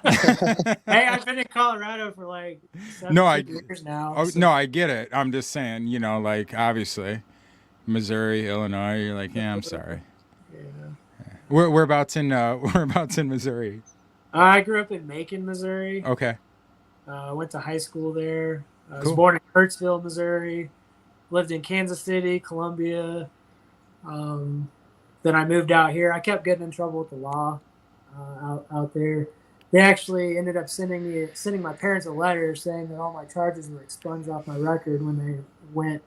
hey, I've been in Colorado for like 17 No, years now. Oh so- no, I get it. I'm just saying, like obviously, Missouri, Illinois. You're like, yeah, I'm sorry. Yeah. Whereabouts in whereabouts in Missouri? I grew up in Macon, Missouri. Okay, I went to high school there. I was Cool. born in Hurtsville, Missouri. Lived in Kansas City, Columbia. Then I moved out here. I kept getting in trouble with the law out there. They actually ended up sending my parents a letter saying that all my charges were expunged off my record when they went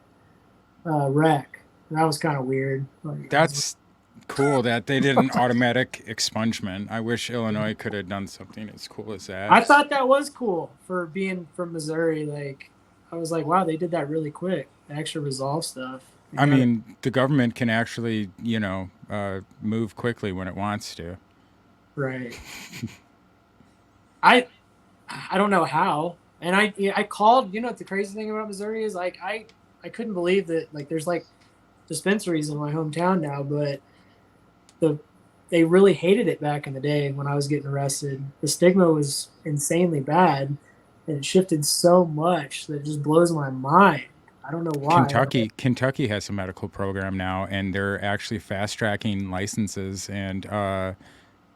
rec. And that was kind of weird. Like, cool that they did an automatic expungement. I wish Illinois could have done something as cool as that. I thought that was cool for being from Missouri. Like, I was like, wow, they did that really quick. They actually resolve stuff. I mean, the government can actually, move quickly when it wants to. Right. I don't know how. And I called, what the crazy thing about Missouri is, like, I couldn't believe that, like, there's like dispensaries in my hometown now, but they really hated it back in the day when I was getting arrested. The stigma was insanely bad, and it shifted so much that it just blows my mind. I don't know why. Kentucky has a medical program now, and they're actually fast tracking licenses, and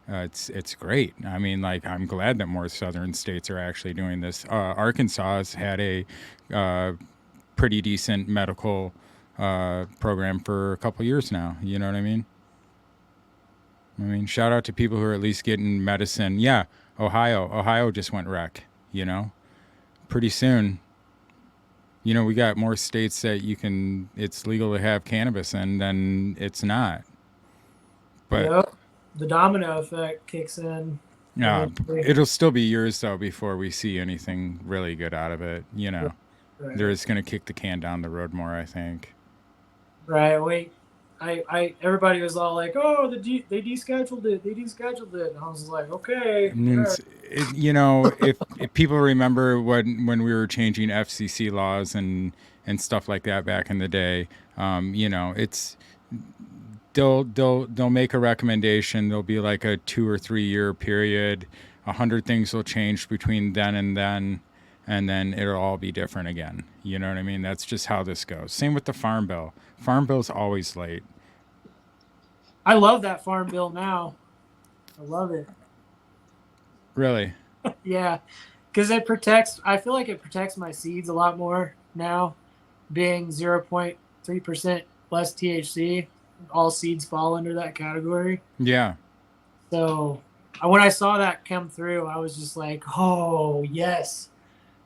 it's great. I mean, like, I'm glad that more southern states are actually doing this. Arkansas has had a pretty decent medical program for a couple years now. You know what I mean? Shout out to people who are at least getting medicine. Yeah, Ohio just went rec. Pretty soon. We got more states that it's legal to have cannabis in than it's not. But yep. The domino effect kicks in. It'll still be years though before we see anything really good out of it. Right. They're just gonna kick the can down the road more, I think. Right. Everybody was all like, "Oh, they descheduled it. They descheduled it." And I was like, "Okay." If people remember when we were changing FCC laws and stuff like that back in the day, it's they'll make a recommendation. There'll be like a 2 or 3 year period. 100 things will change between then, and then it'll all be different again. You know what I mean? That's just how this goes. Same with the Farm Bill. Farm Bill's always late. I love that Farm Bill now. I love it. Really? Yeah, because I feel like it protects my seeds a lot more now, being 0.3% less THC. All seeds fall under that category. Yeah. So when I saw that come through, I was just like, oh, yes.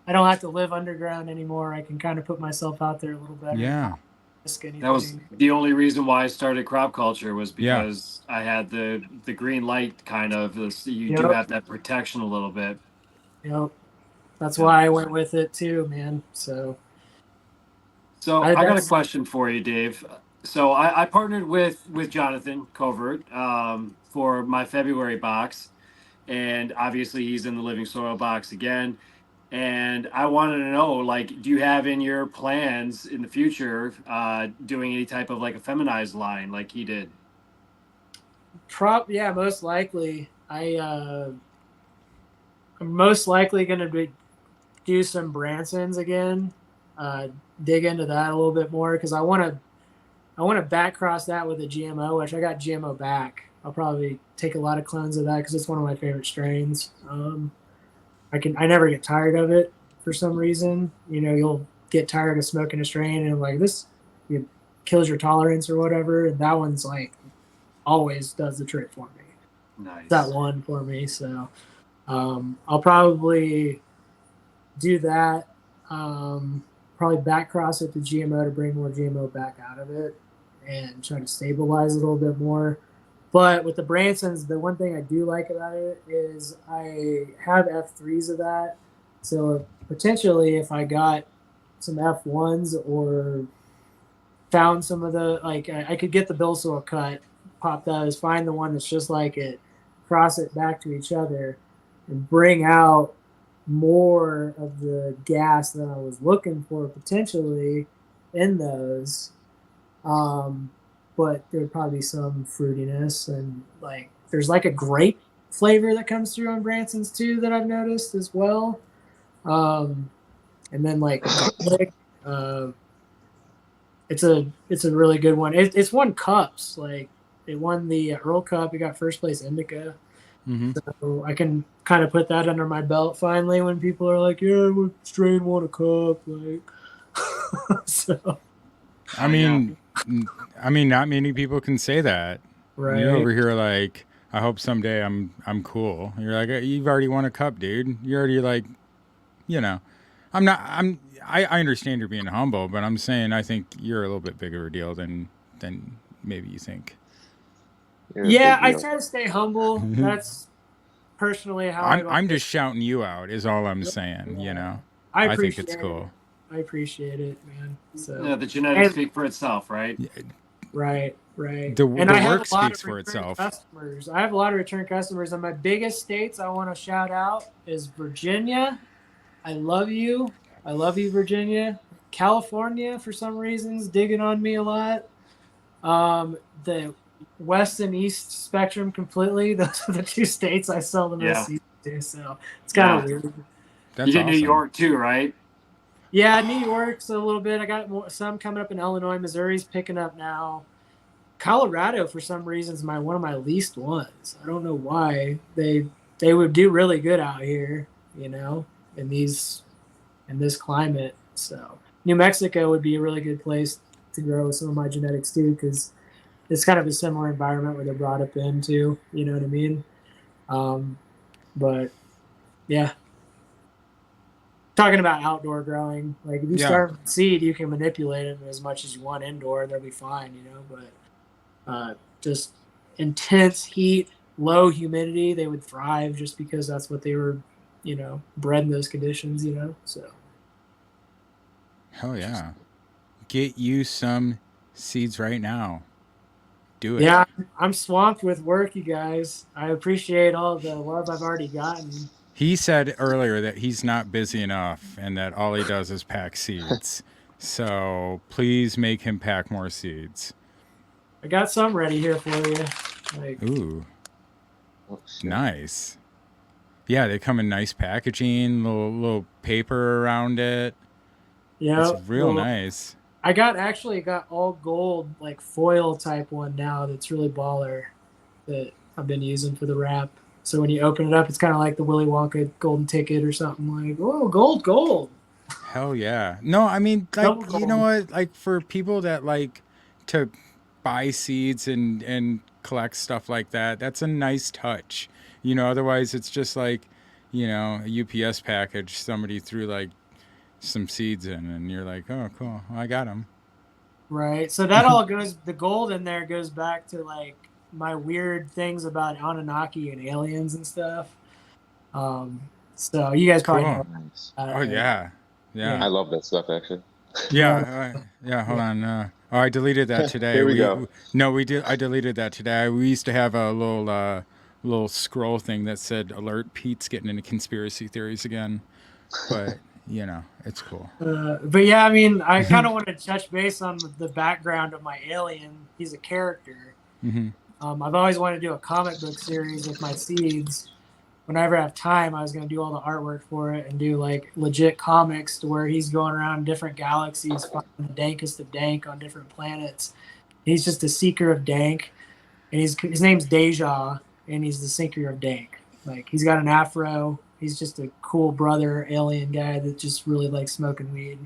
I don't have to live underground anymore. I can kind of put myself out there a little better. Yeah. That was the only reason why I started crop culture, was because I had the green light kind of. You do have that protection a little bit. Yep. That's why I went with it too, man. So I got a question for you, Dave. So I partnered with Jonathan Covert for my February box, and obviously he's in the Living Soil box again. And I wanted to know, like, do you have in your plans in the future doing any type of like a feminized line like he did? Yeah, most likely. I'm most likely going to do some Bransons again. Dig into that a little bit more, because I want to back cross that with a GMO, which I got GMO back. I'll probably take a lot of clones of that because it's one of my favorite strains. I never get tired of it for some reason. You'll get tired of smoking a strain and like this, it kills your tolerance or whatever. And that one's like always does the trick for me. Nice. That one for me. So I'll probably do that. Probably back cross it to GMO to bring more GMO back out of it and try to stabilize it a little bit more. But with the Bransons, the one thing I do like about it is I have F3s of that. So potentially if I got some F1s or found some of the, like, I could get the bill soil cut, pop those, find the one that's just like it, cross it back to each other, and bring out more of the gas that I was looking for potentially in those. But there'd probably be some fruitiness, and like there's like a grape flavor that comes through on Branson's too that I've noticed as well. And then like it's a really good one. It's won cups. Like it won the Earl Cup. It got first place Indica. Mm-hmm. So I can kind of put that under my belt finally when people are like, "Yeah, what strain won a cup?" Like, so. I mean, not many people can say that. Right. You're over here like, I hope someday I'm cool. You're like, you've already won a cup, dude. You're already like, I understand you're being humble, but I'm saying I think you're a little bit bigger a deal than maybe you think. You're a Yeah, big I deal. try to stay humble. That's personally how I'm just shouting you out is all I'm saying, I I think it's appreciate cool. it. I appreciate it, man. So Yeah, the genetics speak for itself, right? right. The And I have work a lot speaks of for return itself. customers. I have a lot of return customers, and my biggest states I want to shout out is Virginia. I love you. I love you, Virginia. California, for some reasons, digging on me a lot. The west and east spectrum completely. Those are the two states I sell the most Yeah. seeds to. So it's kind of weird. You That's get New awesome. York too, right? Yeah, New York's a little bit. I got some coming up in Illinois. Missouri's picking up now. Colorado, for some reason, is one of my least ones. I don't know why. They would do really good out here, in this climate. So New Mexico would be a really good place to grow some of my genetics too, because it's kind of a similar environment where they're brought up into. You know what I mean? But yeah, talking about outdoor growing, like if you Yeah. start with seed, you can manipulate them as much as you want indoor, they'll be fine, but just intense heat, low humidity, they would thrive just because that's what they were, bred in those conditions, so. Hell yeah. Get you some seeds right now. Do it. Yeah, I'm swamped with work, you guys. I appreciate all the love I've already gotten. He said earlier that he's not busy enough and that all he does is pack seeds. So please make him pack more seeds. I got some ready here for you. Ooh, Oh, shit. nice. Yeah, they come in nice packaging, little paper around it. Yeah, It's real nice. I actually got all gold, like foil type one now that's really baller that I've been using for the wrap. So when you open it up, it's kind of like the Willy Wonka golden ticket or something like, oh, gold. Hell yeah. No, I mean, like, Double you know gold. what? Like, for people that like to buy seeds and collect stuff like that, that's a nice touch. Otherwise it's just like, a UPS package somebody threw like some seeds in and you're like, oh, cool. I got them. Right. So that all the gold in there goes back to like my weird things about Anunnaki and aliens and stuff. So you guys probably Cool. know. Nice. Oh, yeah. Yeah. I love that stuff, actually. Yeah. Hold on. Oh, I deleted that today. Here we go. No, we did. I deleted that today. We used to have a little scroll thing that said "Alert: Pete's getting into conspiracy theories again," but it's cool. But yeah, I mean, I kind of want to touch base on the background of my alien. He's a character. Mm-hmm. I've always wanted to do a comic book series with my seeds. Whenever I have time, I was going to do all the artwork for it and do like legit comics to where he's going around different galaxies, finding the dankest of dank on different planets. He's just a seeker of dank, and his name's Deja, and he's the seeker of dank. Like he's got an afro. He's just a cool brother alien guy that just really likes smoking weed.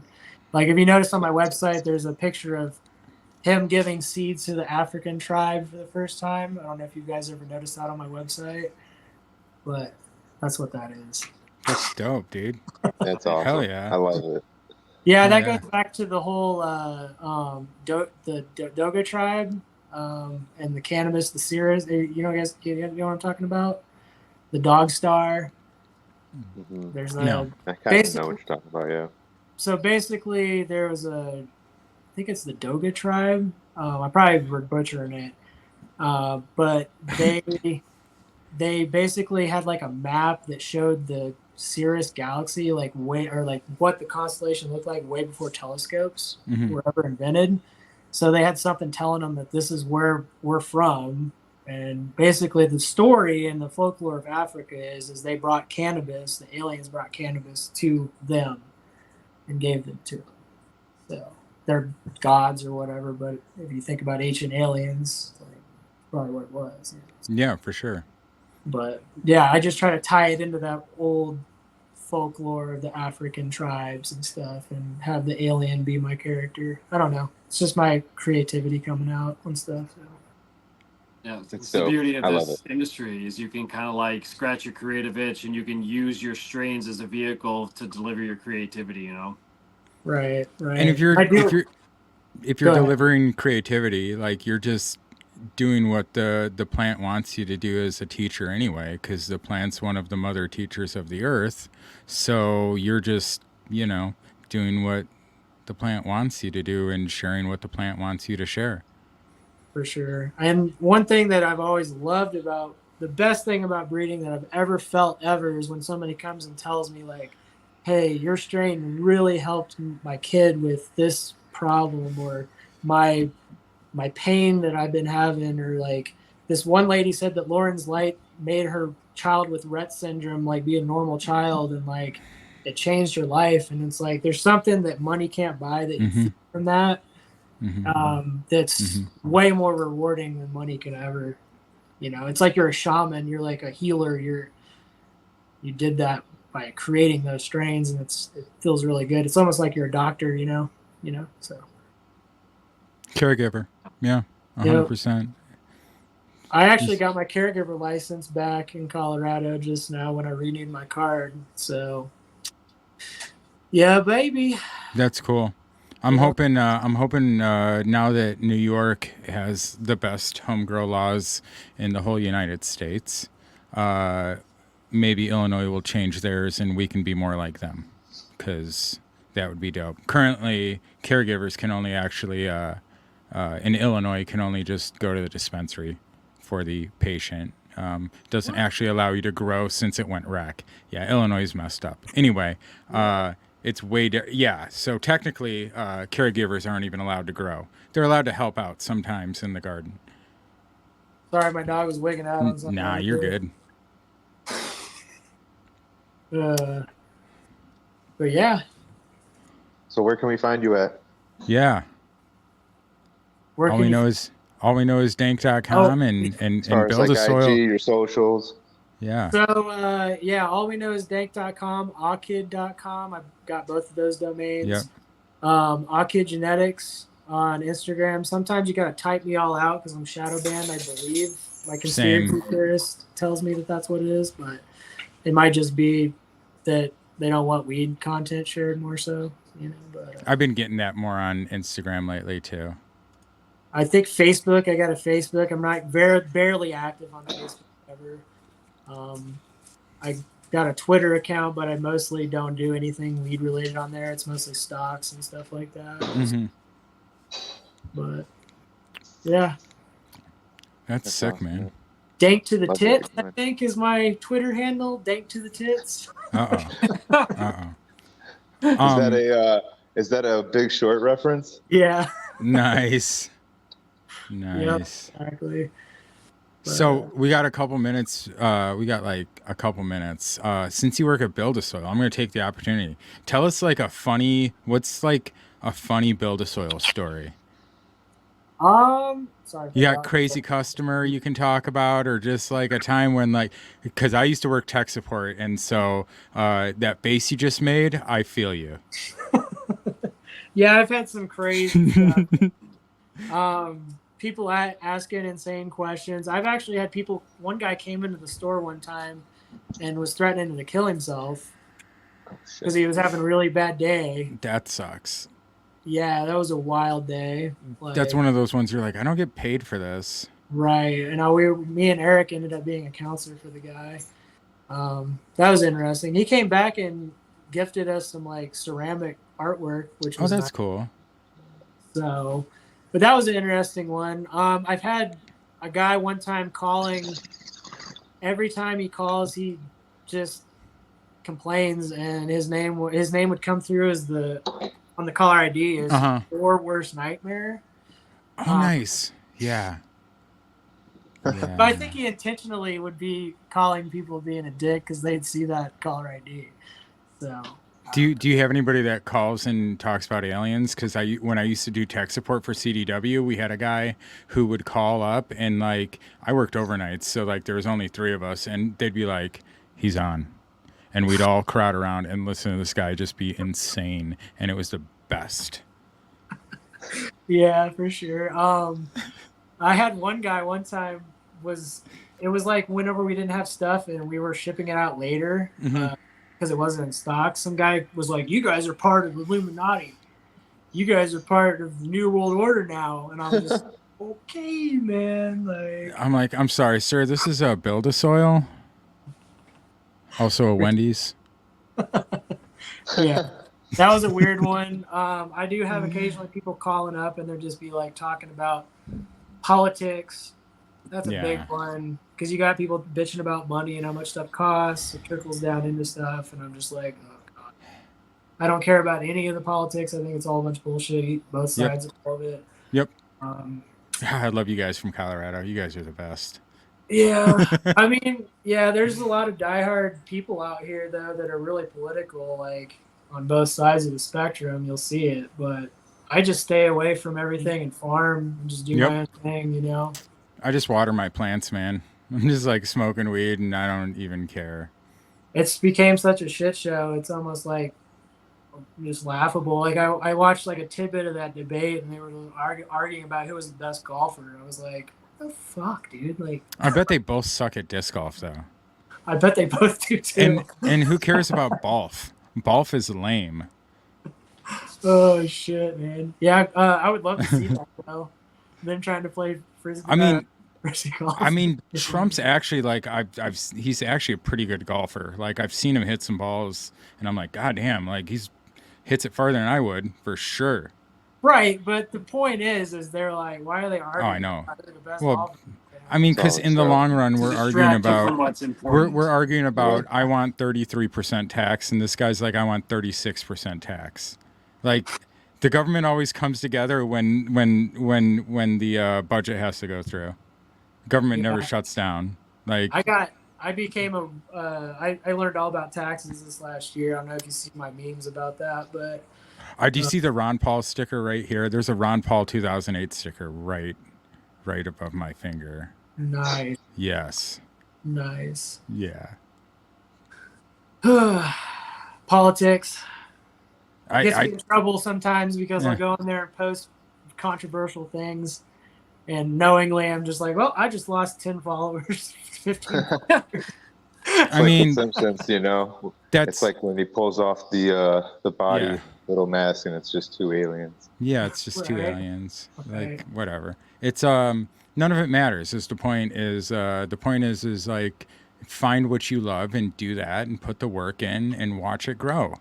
Like if you notice on my website, there's a picture of him giving seeds to the African tribe for the first time. I don't know if you guys ever noticed that on my website, but that's what that is. That's dope, dude. That's awesome. Hell yeah. I love it. Yeah, that goes back to the whole the Doga tribe and the cannabis, the Cirrus. You know what I'm talking about? The Dog Star. Mm-hmm. There's No. I kind of know what you're talking about, yeah. So basically, there was I think it's the Doga tribe. I probably were butchering it, but they basically had like a map that showed the Cirrus galaxy like what the constellation looked like way before telescopes were ever invented. So they had something telling them that this is where we're from. And basically the story and the folklore of Africa is they brought cannabis, the aliens brought cannabis to them and gave them to them. So they're gods or whatever, but if you think about ancient aliens, like probably what it was. Yeah, for sure. But yeah, I just try to tie it into that old folklore of the African tribes and stuff and have the alien be my character. I don't know. It's just my creativity coming out and stuff. So. Yeah, It's the dope. beauty of I love this industry is you can kind of like scratch your creative itch and you can use your strains as a vehicle to deliver your creativity, Right. And if you're Go ahead. delivering creativity, like you're just doing what the plant wants you to do as a teacher anyway, because the plant's one of the mother teachers of the earth. So you're just, doing what the plant wants you to do and sharing what the plant wants you to share. For sure. And one thing that I've always loved about the best thing about breeding that I've ever felt ever is when somebody comes and tells me like, hey, your strain really helped my kid with this problem, or my pain that I've been having, or like this one lady said that Lauren's light made her child with Rett syndrome like be a normal child, and like it changed her life. And it's like there's something that money can't buy that you feel from that. That's way more rewarding than money could ever. It's like you're a shaman, you're like a healer, you did that by creating those strains, and it feels really good. It's almost like you're a doctor, so Caregiver. Yeah, 100%. I actually got my caregiver license back in Colorado just now when I renewed my card. So yeah, baby. That's cool. I'm hoping now that New York has the best home grow laws in the whole United States, maybe Illinois will change theirs and we can be more like them, because that would be dope. Currently, caregivers can only actually, in Illinois, can only just go to the dispensary for the patient. Doesn't actually allow you to grow since it went rec. Yeah, Illinois is messed up. Anyway, it's way so technically, caregivers aren't even allowed to grow. They're allowed to help out sometimes in the garden. Sorry, my dog was wigging out on something. Nah, you're good. But yeah. So where can we find you at? Yeah. All we know is dank.com and build a soil. IG, your socials. Yeah. So all we know is dank.com, AWKID.com. I've got both of those domains. Yep. AWKID Genetics on Instagram. Sometimes you gotta type me all out because I'm shadow banned, I believe. My conspiracy theorist tells me that that's what it is, but it might just be that they don't want weed content shared more so, But I've been getting that more on Instagram lately too. I think Facebook. I got a Facebook. I'm not barely active on Facebook ever. I got a Twitter account, but I mostly don't do anything weed related on there. It's mostly stocks and stuff like that. But yeah, that's sick, awesome, man. Dank to the tits, I think, is my Twitter handle. Dank to the tits. Is that a Big Short reference? Yeah. Nice. Yep, exactly. So we got a couple minutes. Since you work at Build a Soil, I'm going to take the opportunity. Tell us what's like a funny Build a Soil story. Sorry. You got crazy customer you can talk about, or just like a time when because I used to work tech support, and so that base you just made, I feel you. Yeah, I've had some crazy stuff. People asking insane questions. I've actually had one guy came into the store one time and was threatening to kill himself because he was having a really bad day. That sucks. Yeah, that was a wild day. That's one of those ones you're like, I don't get paid for this. Right. And me and Eric ended up being a counselor for the guy. That was interesting. He came back and gifted us some ceramic artwork, which was that's cool. So, but that was an interesting one. I've had a guy one time calling. Every time he calls, he just complains, and his name would come through as on the caller ID is your worst nightmare. Oh, nice. Yeah. But I think he intentionally would be calling people being a dick because they'd see that caller ID. So. Do you have anybody that calls and talks about aliens? Because when I used to do tech support for CDW, we had a guy who would call up and I worked overnights, so there was only 3 of us, and they'd be like, "He's on," and we'd all crowd around and listen to this guy just be insane, and it was the best. Yeah, for sure. I had one guy one time it was whenever we didn't have stuff and we were shipping it out later. Because it wasn't in stock. Some guy was like, "You guys are part of the Illuminati. You guys are part of the New World Order now." And I'm just okay, man. Like, I'm like, I'm sorry, sir. This is a Build-A-Soil. Also a Wendy's. yeah, that was a weird one. I do have occasionally people calling up and they'll just be like talking about politics. That's a big Yeah. one because you got people bitching about money and how much stuff costs. It trickles down into stuff, and I'm just like, oh god, I don't care about any of the politics. I think it's all a bunch of bullshit. Both Yep. sides of all of it. Yep. Um, I love you guys from Colorado. You guys are the best. yeah, I mean, yeah, there's a lot of diehard people out here though that are really political, like on both sides of the spectrum. You'll see it, but I just stay away from everything and farm and just do Yep. my own thing, you know. I just water my plants, man. I'm just like smoking weed and I don't even care. It's became such a shit show. It's almost like just laughable. Like I watched like a tidbit of that debate, and they were arguing about who was the best golfer. I was like, what the fuck, dude? Like, I bet they both suck at disc golf though. I bet they both do too. And who cares about golf? Golf is lame. Oh shit, man. Yeah, I would love to see that though. Them trying to play frisbee. Frisbee golf. I mean, Trump's actually like he's actually a pretty good golfer. Like I've seen him hit some balls, and I'm like, God damn, like he's hits it farther than I would for sure. Right, but the point is they're like, why are they arguing? Oh, I know. About who the best Well, golfer? I mean, because in the long run, we're arguing about we're arguing about I want 33% tax, and this guy's like I want 36% tax. Like the government always comes together when the budget has to go through. Government never shuts down. Like I became I learned all about taxes this last year. I don't know if you see my memes about that, but I do see the Ron Paul sticker right here. There's a Ron Paul 2008 sticker right above my finger. Nice. Yes. Nice. Yeah. Politics. I Gets me in trouble sometimes because Yeah. I'll go in there and post controversial things, and knowingly I'm just like, well, I just lost 10 followers, 15 followers. I mean, Simpsons, you know, that's it's like when he pulls off the body little mask and it's just two aliens. Yeah, it's just two Right. aliens. Okay. Like whatever. It's none of it matters. Is the point is like find what you love and do that and put the work in and watch it grow.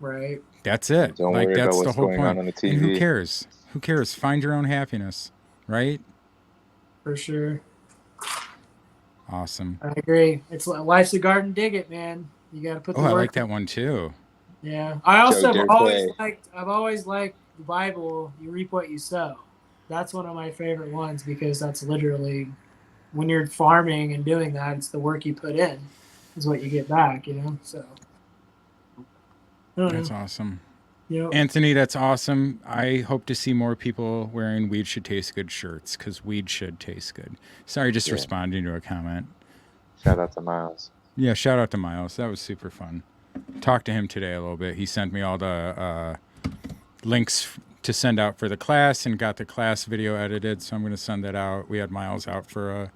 Right. That's it. Don't like worry that's about the what's whole going point. on the TV. And who cares? Who cares? Find your own happiness, right? For sure. Awesome. I agree. It's life's a garden, dig it, man. You got to put the Oh, I work like that one too. Yeah, I also Joe have always Dare liked. I've always liked the Bible. You reap what you sow. That's one of my favorite ones because that's literally when you're farming and doing that, it's the work you put in is what you get back. You know, so I don't That's know. awesome. You know, Anthony, that's awesome. I hope to see more people wearing Weed Should Taste Good shirts because weed should taste good. Sorry, just responding to a comment. Shout out to Miles. Yeah, shout out to Miles. That was super fun. Talked to him today a little bit. He sent me all the links to send out for the class and got the class video edited, so I'm going to send that out. We had Miles out for a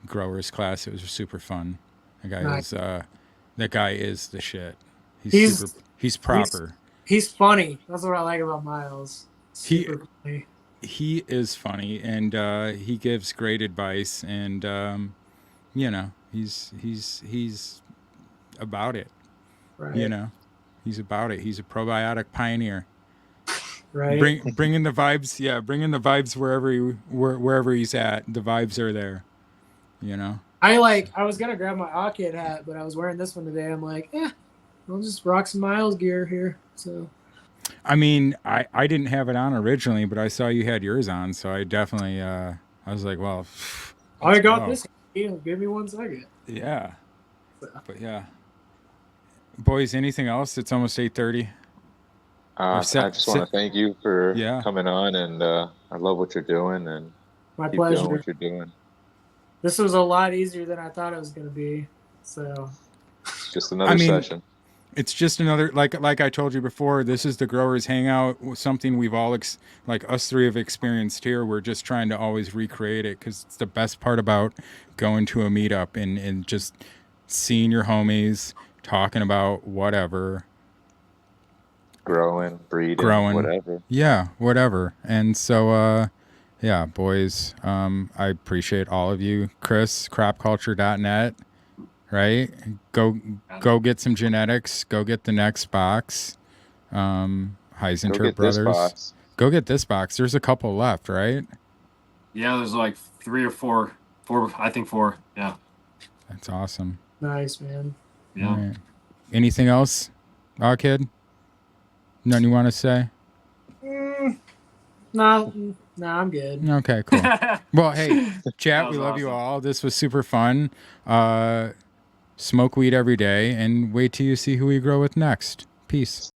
growers class. It was super fun. That guy is the shit. He's proper. He's funny. That's what I like about Miles. Super funny. He is funny, and he gives great advice, and you know, he's about it. Right. You know, he's about it. He's a probiotic pioneer. Right. Bringing the vibes. Yeah, bringing the vibes wherever he's at. The vibes are there. You know. I was gonna grab my AWKID hat, but I was wearing this one today. I'm like, I'll just rock some Miles gear here. So. I mean, I didn't have it on originally, but I saw you had yours on, so I definitely I was like, well, I got this. Give me 1 second. Yeah. But yeah. Boys, anything else? It's almost 8:30. I just want to thank you for coming on, and I love what you're doing, and my keep pleasure. doing what you're doing. This was a lot easier than I thought it was going to be. So, just another session. It's just another like I told you before. This is the Growers Hangout. Something we've all like us three have experienced here. We're just trying to always recreate it because it's the best part about going to a meetup and just seeing your homies talking about whatever. Growing, breeding, whatever. Yeah, whatever. And so Yeah, boys. I appreciate all of you. Kris, cropculture.net, right? Go get some genetics. Go get the next box. Go Heisenberg get this Brothers. box. Go get this box. There's a couple left, right? Yeah, there's like 3 or 4. 4, I think 4. Yeah. That's awesome. Nice, man. Yeah. All right. Anything else, AWKID? None you want to say? No, I'm good. Okay, cool. Well, hey, chat, That we was love you awesome. all. This was super fun. Smoke weed every day and wait till you see who we grow with next. Peace.